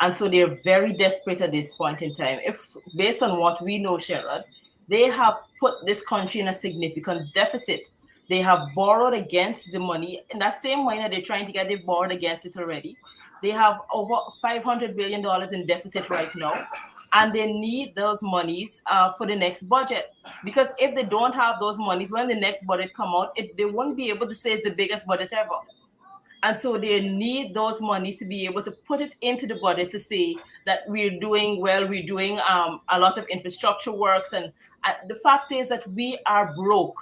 And so they're very desperate at this point in time. If, based on what we know, Sherrod, they have put this country in a significant deficit. They have borrowed against the money. In that same money that they're trying to get, they've borrowed against it already. They have over $500 billion in deficit right now. And they need those monies for the next budget. Because if they don't have those monies, when the next budget come out, they won't be able to say it's the biggest budget ever. And so they need those monies to be able to put it into the budget to say that we're doing well, we're doing a lot of infrastructure works. And the fact is that we are broke.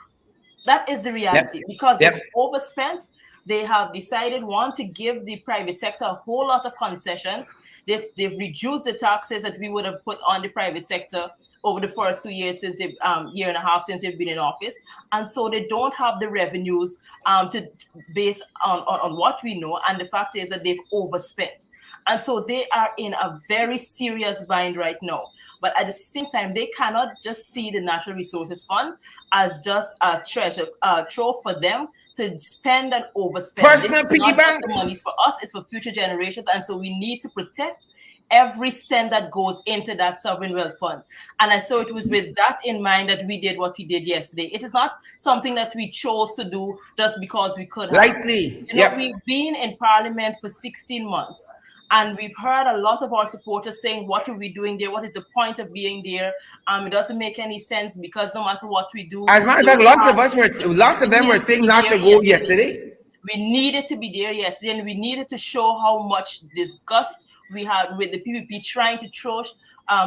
That is the reality. Because they've overspent. They have decided, one, to give the private sector a whole lot of concessions. They've reduced the taxes that we would have put on the private sector over the first 2 years since year and a half since they've been in office. And so they don't have the revenues to base on what we know. And the fact is that they've overspent. And so they are in a very serious bind right now. But at the same time, they cannot just see the Natural Resources Fund as just a treasure trove for them to spend and overspend. Personal piggy bank. The money is for us, it's for future generations. And so we need to protect every cent that goes into that sovereign wealth fund. And so it was with that in mind that we did what we did yesterday. It is not something that we chose to do just because we could have. Rightly. We've been in Parliament for 16 months. And we've heard a lot of our supporters saying, what are we doing there? What is the point of being there? It doesn't make any sense because no matter what we do. As a matter of fact, lots of them were saying not to go yesterday. We needed to be there yesterday, and we needed to show how much disgust we had with the PPP trying to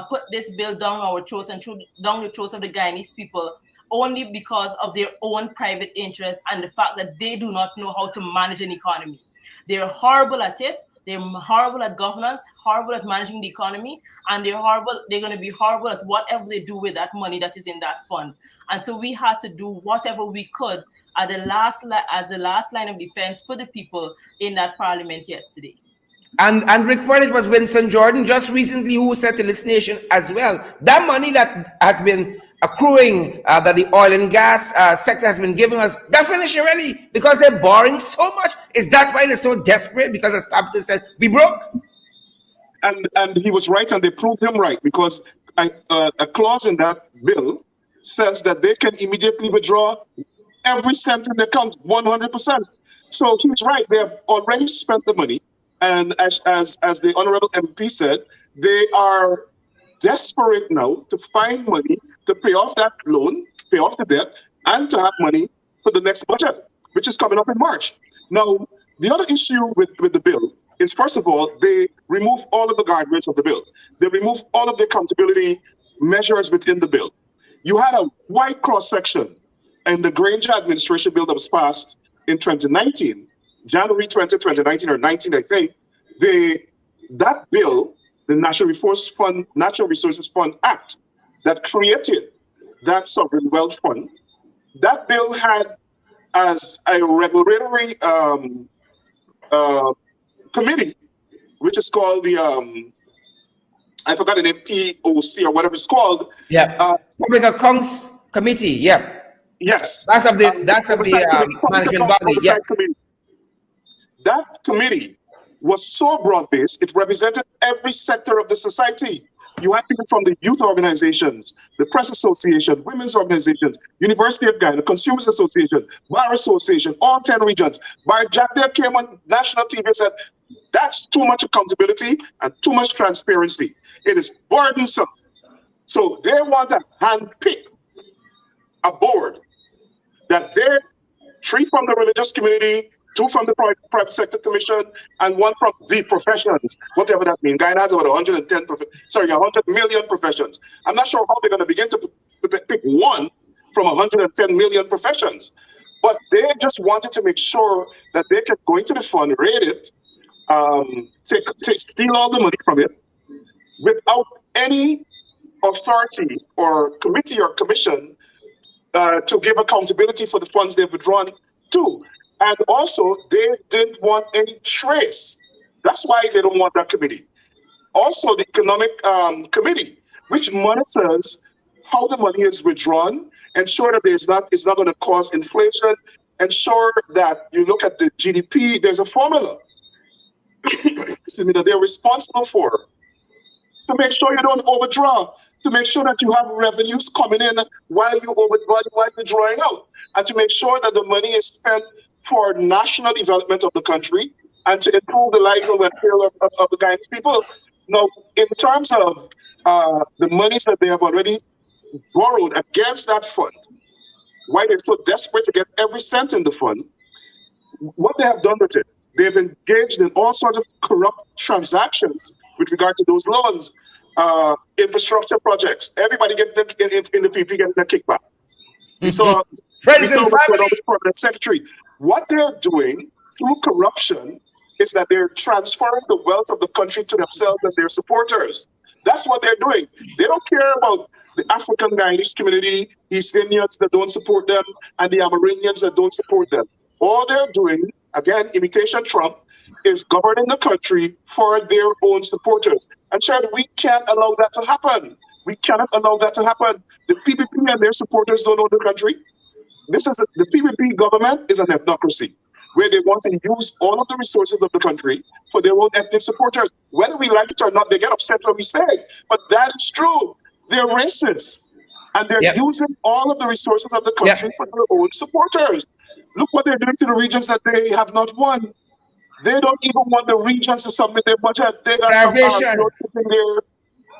put this bill down our throats and down the throats of the Guyanese people only because of their own private interests and the fact that they do not know how to manage an economy. They're horrible at it. They're horrible at governance, horrible at managing the economy, and they're going to be horrible at whatever they do with that money that is in that fund. And so we had to do whatever we could as the last line of defense for the people in that parliament yesterday. And Rickford, it was Winston Jordan just recently who said to this nation as well, that money that has been accruing, that the oil and gas sector has been giving us, they're finished already because they're borrowing so much. Is that why they're so desperate? Because as Tabitha said, we broke? And he was right, and they proved him right, because a clause in that bill says that they can immediately withdraw every cent in the account, 100%. So he's right. They have already spent the money. And as the Honorable MP said, they are desperate now to find money to pay off that loan, pay off the debt, and to have money for the next budget, which is coming up in March. Now, the other issue with the bill is, first of all, they remove all of the guardrails of the bill. They remove all of the accountability measures within the bill. You had a wide cross-section in the Granger administration bill that was passed in 2019, January 20, 2019 or 19, I think. That bill, the Natural Resources Fund Act, that created that sovereign wealth fund, that bill had as a regulatory committee, which is called the I forgot the name, POC or whatever it's called. Public Accounts Committee. Yes. That's of the management body. Committee. That committee was so broad-based, it represented every sector of the society. You had people from the youth organizations, the press association, women's organizations, University of Ghana, Consumers Association, Bar Association, all 10 regions. Bar Jack there came on national TV and said, that's too much accountability and too much transparency. It is burdensome. So they want to handpick a board that they're 3 from the religious community, 2 from the private sector commission, and 1 from the professions, whatever that means. Guyana has about 100 million professions. I'm not sure how they're going to begin to pick 1 from 110 million professions. But they just wanted to make sure that they can go into the fund, raid it, steal all the money from it, without any authority or committee or commission to give accountability for the funds they've withdrawn to. And also, they didn't want any trace. That's why they don't want that committee. Also, the economic committee, which monitors how the money is withdrawn, ensure that it's not going to cause inflation, ensure that you look at the GDP, there's a formula excuse me, that they're responsible for, to make sure you don't overdraw, to make sure that you have revenues coming in while you're drawing out, and to make sure that the money is spent for national development of the country and to improve the lives and welfare of the Guyanese people. Now, in terms of the monies that they have already borrowed against that fund, why they're so desperate to get every cent in the fund, what they have done with it, they've engaged in all sorts of corrupt transactions with regard to those loans, infrastructure projects. Everybody getting in the PP getting a kickback. We saw what's going on with the permanent secretary. What they're doing through corruption is that they're transferring the wealth of the country to themselves and their supporters. That's what they're doing. They don't care about the African Guyanese community, East Indians that don't support them, and the Amerindians that don't support them. All they're doing, again, imitation Trump, is governing the country for their own supporters. And Chad, we can't allow that to happen. We cannot allow that to happen. The PPP and their supporters don't own the country. The PPP government is an ethnocracy, where they want to use all of the resources of the country for their own ethnic supporters. Whether we like it or not, they get upset when we say it. But that is true. They're racist. And they're using all of the resources of the country for their own supporters. Look what they're doing to the regions that they have not won. They don't even want the regions to submit their budget. They got some in there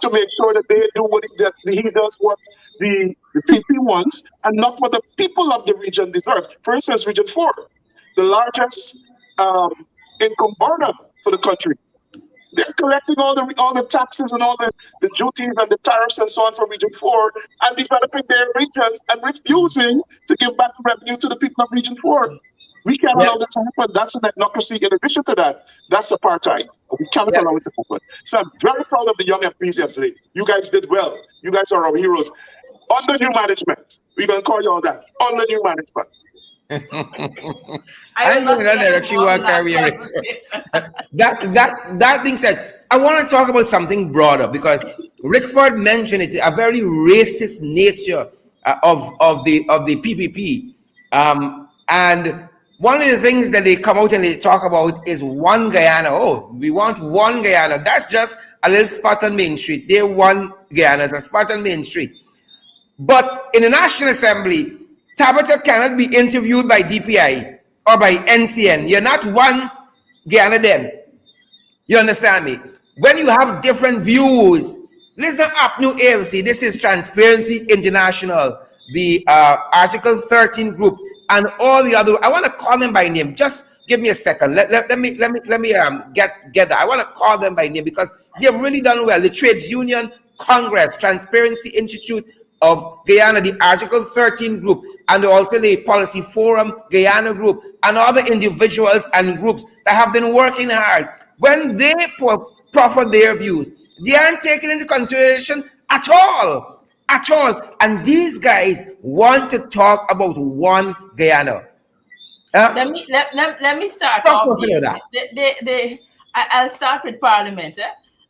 to make sure that they do what he does, what the PP wants, and not what the people of the region deserve. For instance, Region 4, the largest income earner for the country. They're collecting all the taxes and all the duties and the tariffs and so on from Region 4 and developing their regions and refusing to give back the revenue to the people of Region 4. We can't allow that to happen. That's an ethnocracy. In addition to that, that's apartheid. We cannot allow it to happen. So I'm very proud of the young MPs yesterday. You guys did well. You guys are our heroes. Under new management, we're going to call you all that. Under new management. I know that direction you are carrying. That being said, I want to talk about something broader because Rickford mentioned it, a very racist nature of the PPP, and one of the things that they come out and they talk about is one Guyana. Oh, we want one Guyana. That's just a little spot on Main Street. They want Guyana as a spot on Main Street. But in the National Assembly, Tabitha cannot be interviewed by DPI or by NCN. You're not one Guyana then. You understand me? When you have different views, listen up, new AFC. This is Transparency International, the Article 13 group, and all the other. I want to call them by name. Just give me a second. Let me get that. I want to call them by name because they've really done well. The Trades Union Congress, Transparency Institute of Guyana, the Article 13 group, and also the Policy Forum Guyana group, and other individuals and groups that have been working hard. When they proffer their views, they aren't taken into consideration at all. And these guys want to talk about one Guyana. Let me start off. I'll start with Parliament.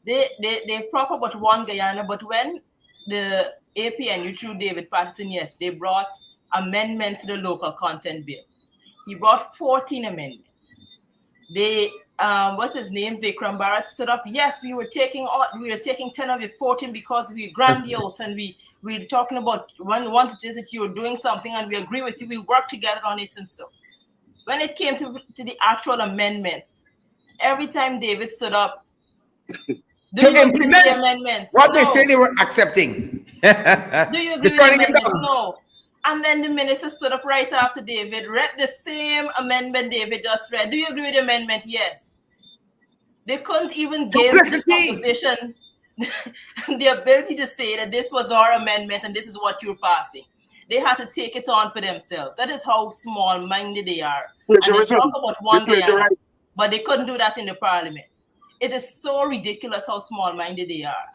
They proffer about one Guyana, but when the APNU through David Patterson, yes, they brought amendments to the local content bill. He brought 14 amendments. They what's his name? Vikram Bharat stood up. Yes, we were taking 10 of your 14 because we're grandiose and we're talking about once it is that you're doing something and we agree with you, we work together on it. And so when it came to the actual amendments, every time David stood up, do to you agree with the implement amendments? what they No. say they were accepting. Do you agree with the turning it amendment? down. No. And then the minister stood up right after David, read the same amendment David just read. Do you agree with the amendment? Yes. They couldn't even give the opposition the ability to say that this was our amendment and this is what you're passing. They had to take it on for themselves. That is how small-minded they are. And they talk about one Guyana, but they couldn't do that in the parliament. It is so ridiculous how small-minded they are.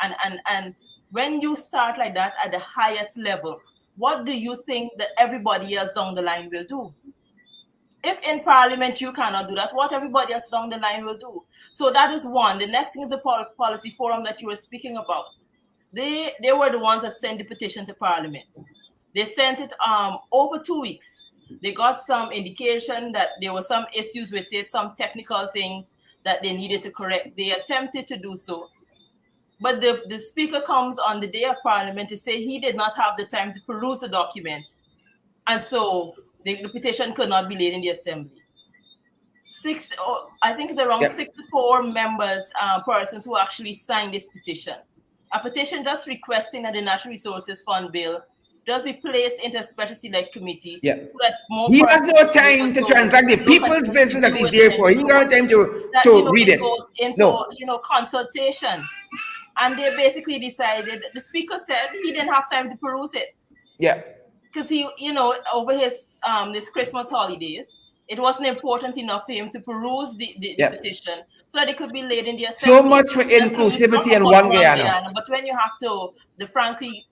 And when you start like that at the highest level, what do you think that everybody else down the line will do? If in parliament you cannot do that, what everybody else down the line will do? So that is one. The next thing is the policy forum that you were speaking about. They were the ones that sent the petition to parliament. They sent it over 2 weeks. They got some indication that there were some issues with it, some technical things that they needed to correct. They attempted to do so. But the speaker comes on the day of parliament to say he did not have the time to peruse the document. And so the petition could not be laid in the assembly. I think it's around 64 members, persons who actually signed this petition. A petition just requesting that the Natural Resources Fund bill just be placed into a special select committee. Yeah. So that more he has no time to transact the people's business that he's there for. He don't have time to read it. Goes into consultation. And they basically decided, the speaker said he didn't have time to peruse it. Yeah. Because he, over his this Christmas holidays, it wasn't important enough for him to peruse the petition so that it could be laid in the assembly. So much for inclusivity and one Guyana. But when you have to, frankly,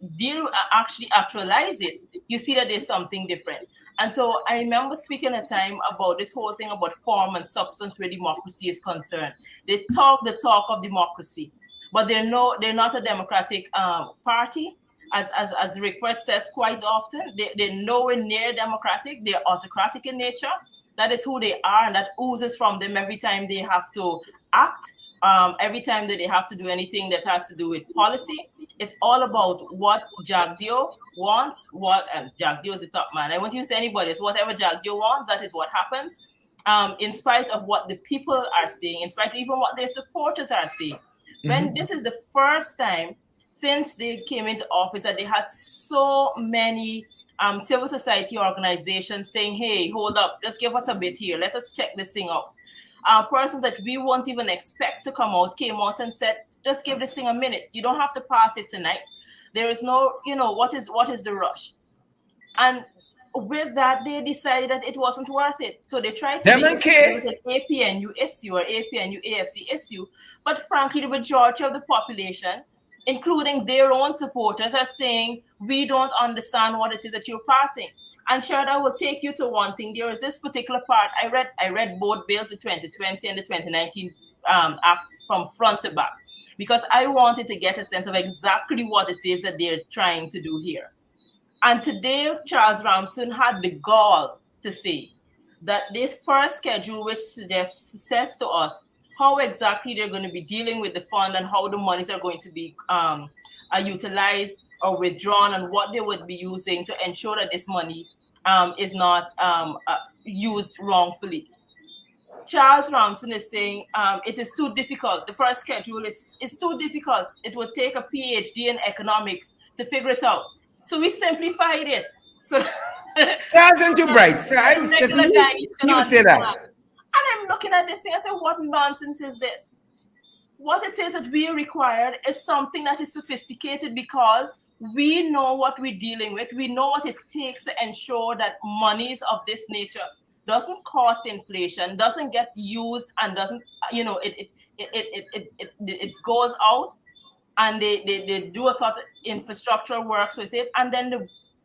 actualize it, you see that there's something different. And so I remember speaking at a time about this whole thing about form and substance where democracy is concerned. They talk the talk of democracy, but they're not a democratic party. As Rickford says quite often, they're nowhere near democratic. They're autocratic in nature. That is who they are, and that oozes from them every time they have to act, every time that they have to do anything that has to do with policy. It's all about what Jagdeo wants, and Jagdeo is the top man. I won't even say anybody. It's whatever Jagdeo wants, that is what happens, in spite of what the people are saying, in spite of even what their supporters are saying. When this is the first time since they came into office that they had so many civil society organizations saying, hey, hold up, just give us a bit here. Let us check this thing out. Persons that we won't even expect to come out came out and said, just give this thing a minute. You don't have to pass it tonight. There is no, what is the rush? And with that, they decided that it wasn't worth it. So they tried to make it an APNU issue or APNU AFC issue. But frankly, the majority of the population, including their own supporters, are saying, we don't understand what it is that you're passing. And Sharda will take you to one thing. There is this particular part. I read both bills, the 2020 and the 2019 Act from front to back, because I wanted to get a sense of exactly what it is that they're trying to do here. And today, Charles Ramson had the gall to say that this first schedule, which says to us how exactly they're going to be dealing with the fund and how the monies are going to be utilized or withdrawn, and what they would be using to ensure that this money is not used wrongfully. Charles Ramson is saying it is too difficult. The first schedule is too difficult. It would take a PhD in economics to figure it out. So we simplified it. So Charles isn't too bright. So I would say that. And I'm looking at this thing, I say, what nonsense is this? What it is that we required is something that is sophisticated, because we know what we're dealing with. We know what it takes to ensure that monies of this nature doesn't cause inflation, doesn't get used, and doesn't, it goes out, and they do a sort of infrastructure works with it, and then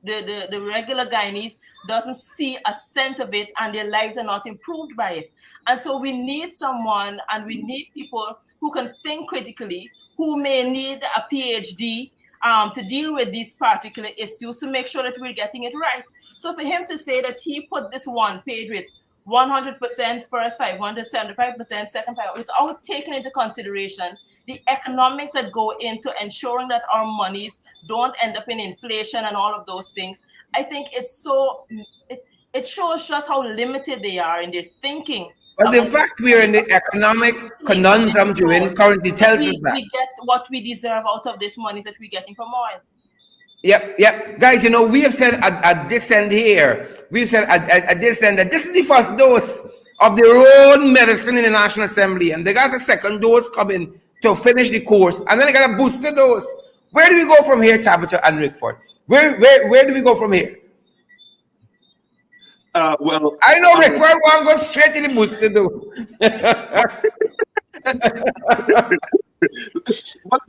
the regular Guyanese doesn't see a cent of it, and their lives are not improved by it. And so we need someone, and we need people who can think critically, who may need a PhD to deal with these particular issues, to make sure that we're getting it right. So for him to say that he put this one page with 100% first 500, 75% second 500, without taking into consideration the economics that go into ensuring that our monies don't end up in inflation and all of those things. I think it shows just how limited they are in their thinking. But the fact we are in the economic conundrum you're in currently tells us that. We get what we deserve out of this money that we're getting from oil. Yep. Guys, you know, we have said at this end here, we've said at this end that this is the first dose of their own medicine in the National Assembly, and they got the second dose coming to finish the course, and then they got a booster dose. Where do we go from here, Tabitha and Rickford? Where do we go from here? Well, I know Rickford want to go straight to the booster dose.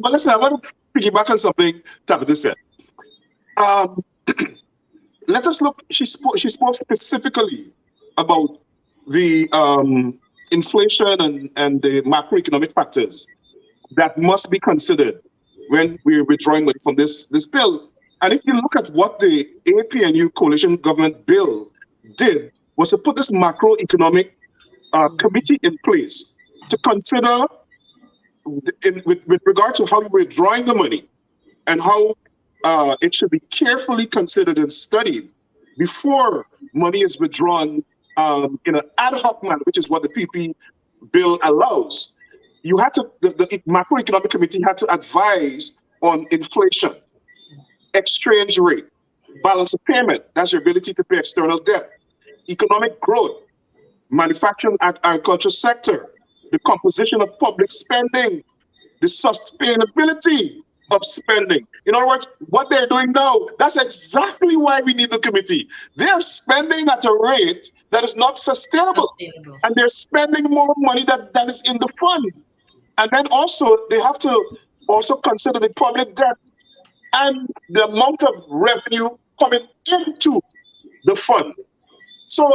but listen, I want to piggyback on something Tabitha said. Let us look. She spoke specifically about the inflation and the macroeconomic factors that must be considered when we're withdrawing money from this bill. And if you look at what the APNU coalition government bill did, was to put this macroeconomic committee in place to consider, with regard to how we're withdrawing the money and how it should be carefully considered and studied before money is withdrawn in an ad hoc manner, which is what the PP bill allows. The macroeconomic committee had to advise on inflation, exchange rate, balance of payment, that's your ability to pay external debt, economic growth, manufacturing and agriculture sector, the composition of public spending, the sustainability of spending. In other words, what they're doing now, that's exactly why we need the committee. They're spending at a rate that is not sustainable. And they're spending more money that is in the fund. And then also, they have to also consider the public debt and the amount of revenue coming into the fund. So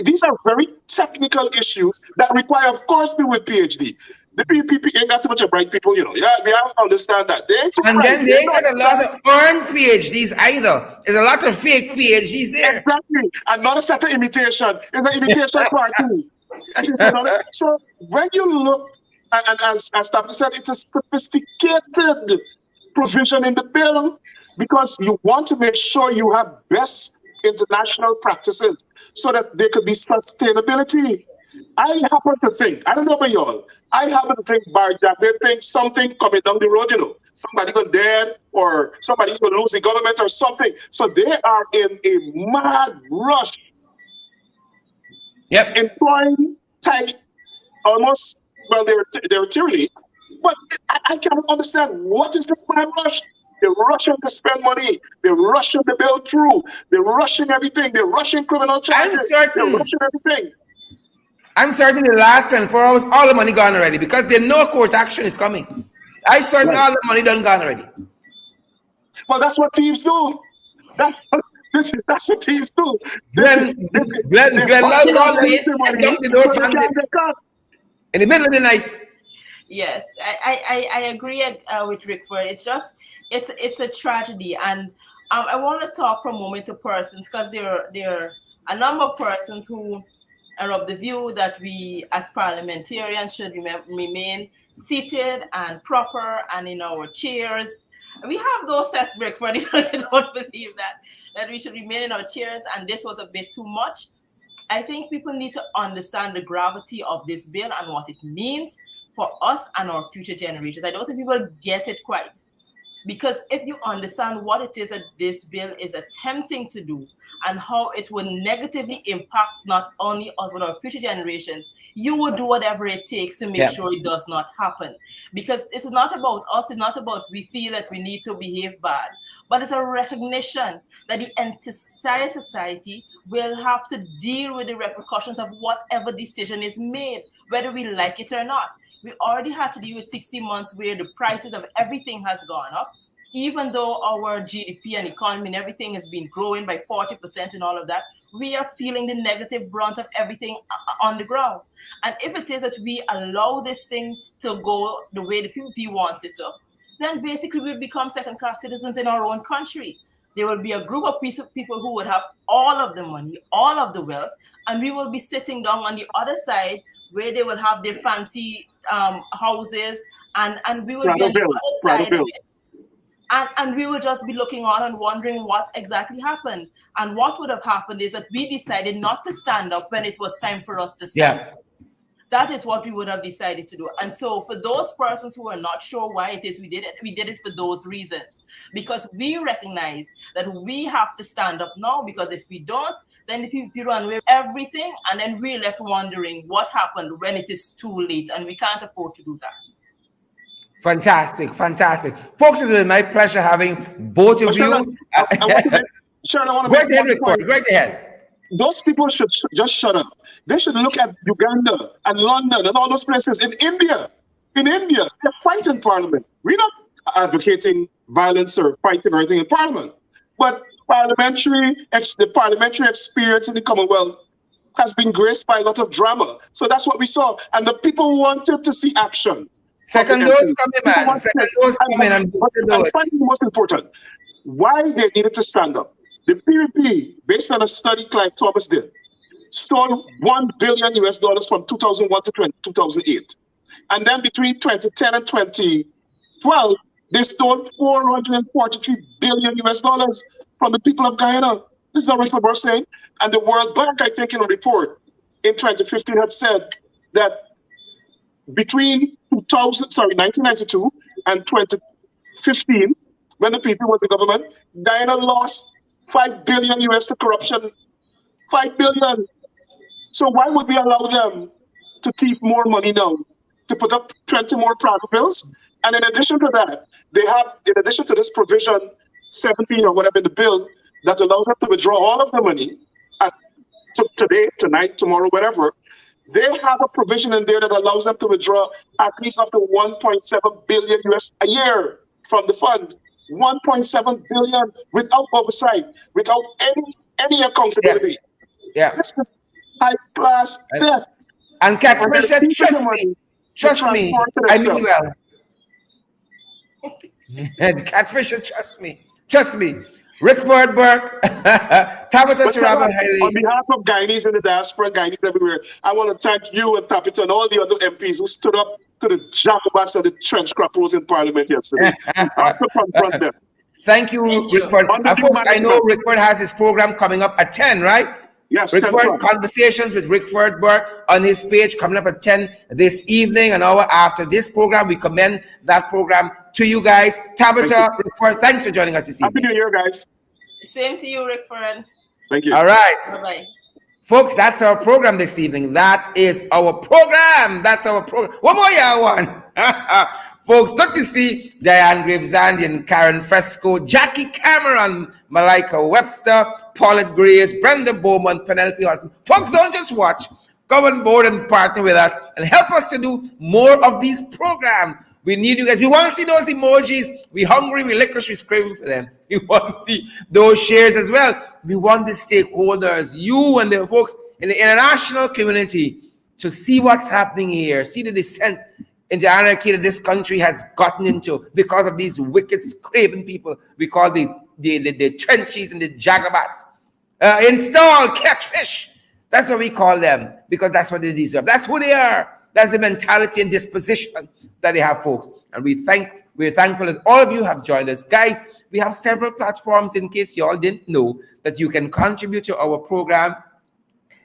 these are very technical issues that require, of course, people with PhD. The PPP ain't got too much of bright people, you know. Yeah, they have to understand that. And then they ain't got a lot of earned PhDs either. There's a lot of fake PhDs there. Exactly. And not a set of imitation. It's an imitation party. So when you look, and as Tabitha said, it's a sophisticated provision in the bill because you want to make sure you have best international practices so that there could be sustainability. I happen to think, I don't know about y'all, I happen to think, Barjack, they think something coming down the road, you know, somebody going dead or somebody going to lose the government or something. So they are in a mad rush. Yep. Employing tight, almost, well, they're tyranny. But I can't understand what is this mad rush? They're rushing to spend money. They're rushing the bill through. They're rushing everything. They're rushing criminal charges. They're rushing everything. I'm certain the last 24 hours, all the money gone already because they know court action is coming. I certain all the money done gone already. Well, that's what thieves do. That's what thieves do. Glenn Love called in the middle of the night. Yes, I agree with Rickford. It's just, it's a tragedy. And I want to talk for a moment to persons because there are a number of persons who are of the view that we as parliamentarians should remain seated and proper and in our chairs. We have those set, Rickford. I don't believe that we should remain in our chairs, and this was a bit too much. I think people need to understand the gravity of this bill and what it means for us and our future generations. I don't think people get it quite. Because if you understand what it is that this bill is attempting to do and how it will negatively impact not only us but our future generations, you will do whatever it takes to make sure it does not happen. Because it's not about us, it's not about we feel that we need to behave bad, but it's a recognition that the entire society will have to deal with the repercussions of whatever decision is made, whether we like it or not. We already had to deal with 60 months where the prices of everything has gone up, even though our GDP and economy and everything has been growing by 40% and all of that. We are feeling the negative brunt of everything on the ground. And if it is that we allow this thing to go the way the PPP wants it to, then basically we become second-class citizens in our own country. There will be a group of people who would have all of the money, all of the wealth, and we will be sitting down on the other side where they will have their fancy houses, and we will be on the other side of it. And we will just be looking on and wondering what exactly happened. And what would have happened is that we decided not to stand up when it was time for us to stand up. That is what we would have decided to do. And so for those persons who are not sure why it is we did it for those reasons. Because we recognize that we have to stand up now, because if we don't, then the people run away with everything, and then we're left wondering what happened when it is too late, and we can't afford to do that. Fantastic. Folks, it was my pleasure having both of you. Great ahead, Rickford. Great ahead. Those people should just shut up. They should look at Uganda and London and all those places. In India, they're fighting Parliament. We're not advocating violence or fighting or anything in Parliament. But the parliamentary experience in the Commonwealth has been graced by a lot of drama. So that's what we saw. And the people wanted to see action. Second dose coming, man. Second dose coming. And finally, the most important, why they needed to stand up. The PPP, based on a study Clive Thomas did, stole $1 billion from 2001 to 2008. And then between 2010 and 2012, they stole $443 billion from the people of Guyana. This is what Rickford Burke saying. And the World Bank, I think, in a report in 2015 had said that between 1992 and 2015, when the PP was in government, Guyana lost $5 billion to corruption. $5 billion. So why would we allow them to thief more money now, to put up 20 more private bills? And in addition to that, they have, in addition to this provision 17 or whatever in the bill that allows them to withdraw all of the money today, tonight, tomorrow, whatever, they have a provision in there that allows them to withdraw at least up to $1.7 billion a year from the fund. 1.7 billion without oversight, without any accountability. Yeah. This is high class theft. And Catherine said, trust me, I mean well. And Catherine said, trust me. Rickford Burke, Tabitha Sarabo-Halley. On behalf of Guyanese in the diaspora, Guyanese everywhere, I want to thank you and Tabitha and all the other MPs who stood up to the jacobas and the trench crappers in Parliament yesterday. Hard to confront them. Thank you, Rickford. Folks, I know Rickford has his program coming up at 10, right? Yes, Rickford, Conversations with Rickford Burke on his page coming up at 10 this evening, an hour after this program. We commend that program to you guys. Tabitha, Rickford, thanks for joining us this evening. Happy New Year, guys. Same to you, Rickford. Thank you. All right. Bye-bye. Folks, that's our program this evening. That is our program. That's our program. One more year, one. Folks, good to see Diane Gravesand, Karen Fresco, Jackie Cameron, Malika Webster, Paulette Graves, Brenda Bowman, Penelope Hudson. Folks, don't just watch. Come on board and partner with us and help us to do more of these programs. We need you guys. We want to see those emojis. We hungry, we licorice, we screaming for them. We want to see those shares as well. We want the stakeholders, you and the folks in the international community, to see what's happening here, see the descent into anarchy that this country has gotten into because of these wicked, craven people we call the trenchies and the jagabats. Install catfish. That's what we call them, because that's what they deserve. That's who they are. That's the mentality and disposition that they have, folks. And we're thankful that all of you have joined us. Guys, we have several platforms, in case you all didn't know, that you can contribute to our program.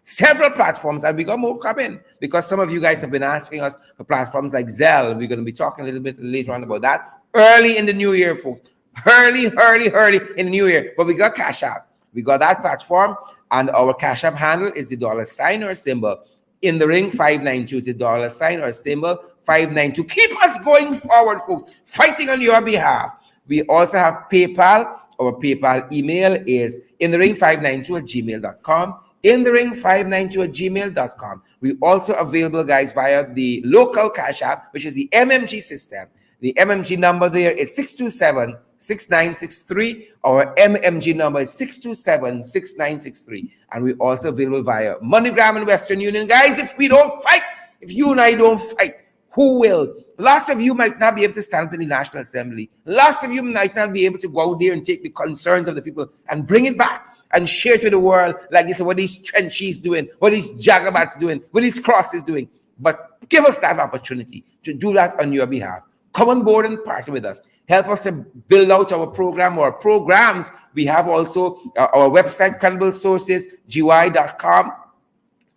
Several platforms, and we got more coming, because some of you guys have been asking us for platforms like Zelle. We're going to be talking a little bit later on about that. Early in the new year, folks. Early in the new year. But we got Cash App. We got that platform, and our Cash App handle is the $ or symbol. In the ring, 592 is the $ or symbol, 592. Keep us going forward, folks, fighting on your behalf. We also have PayPal. Our PayPal email is inthering592@gmail.com. inthering592@gmail.com. We're also available, guys, via the local Cash App, which is the MMG system. The MMG number there is 627-6963. Our MMG number is 627-6963. And we're also available via MoneyGram and Western Union. Guys, if we don't fight, if you and I don't fight, Who will? Lots of you might not be able to stand up in the National Assembly. Lots of you might not be able to go out there and take the concerns of the people and bring it back and share to the world like this, what these trenches doing, what these jagabats doing, what these crosses doing. But give us that opportunity to do that on your behalf. Come on board and partner with us. Help us to build out our program or programs. We have also our website, crediblesourcesgy.com.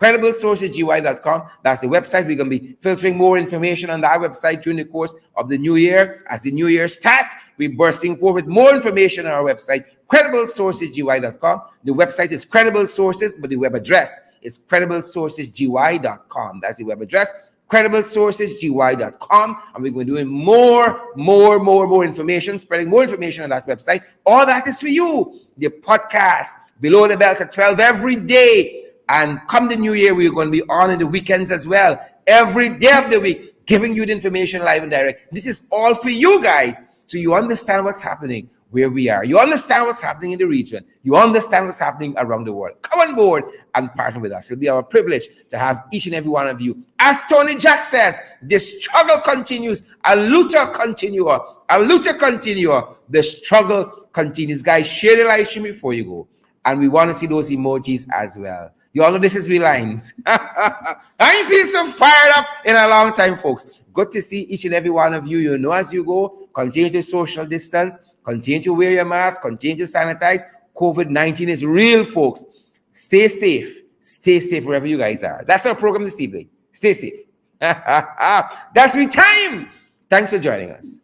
crediblesourcesgy.com. That's the website. We're going to be filtering more information on that website during the course of the new year. As the new year starts, we're bursting forward with more information on our website, crediblesourcesgy.com. The website is Credible Sources, but the web address is crediblesourcesgy.com. That's the web address, crediblesourcesgy.com. And we're going to be doing more information, spreading more information on that website. All that is for you. The podcast, Below the Belt at 12 every day. And come the new year, we're going to be on in the weekends as well. Every day of the week, giving you the information live and direct. This is all for you guys. So you understand what's happening where we are. You understand what's happening in the region. You understand what's happening around the world. Come on board and partner with us. It'll be our privilege to have each and every one of you. As Tony Jack says, the struggle continues. A luta continua. A luta continua. The struggle continues. Guys, share the live stream before you go. And we want to see those emojis as well. You all know this is we lines. I feel so fired up in a long time, folks. Good to see each and every one of you. You know, as you go, continue to social distance, continue to wear your mask, continue to sanitize. COVID-19 is real, folks. Stay safe. Stay safe wherever you guys are. That's our program this evening. Stay safe. That's me time. Thanks for joining us.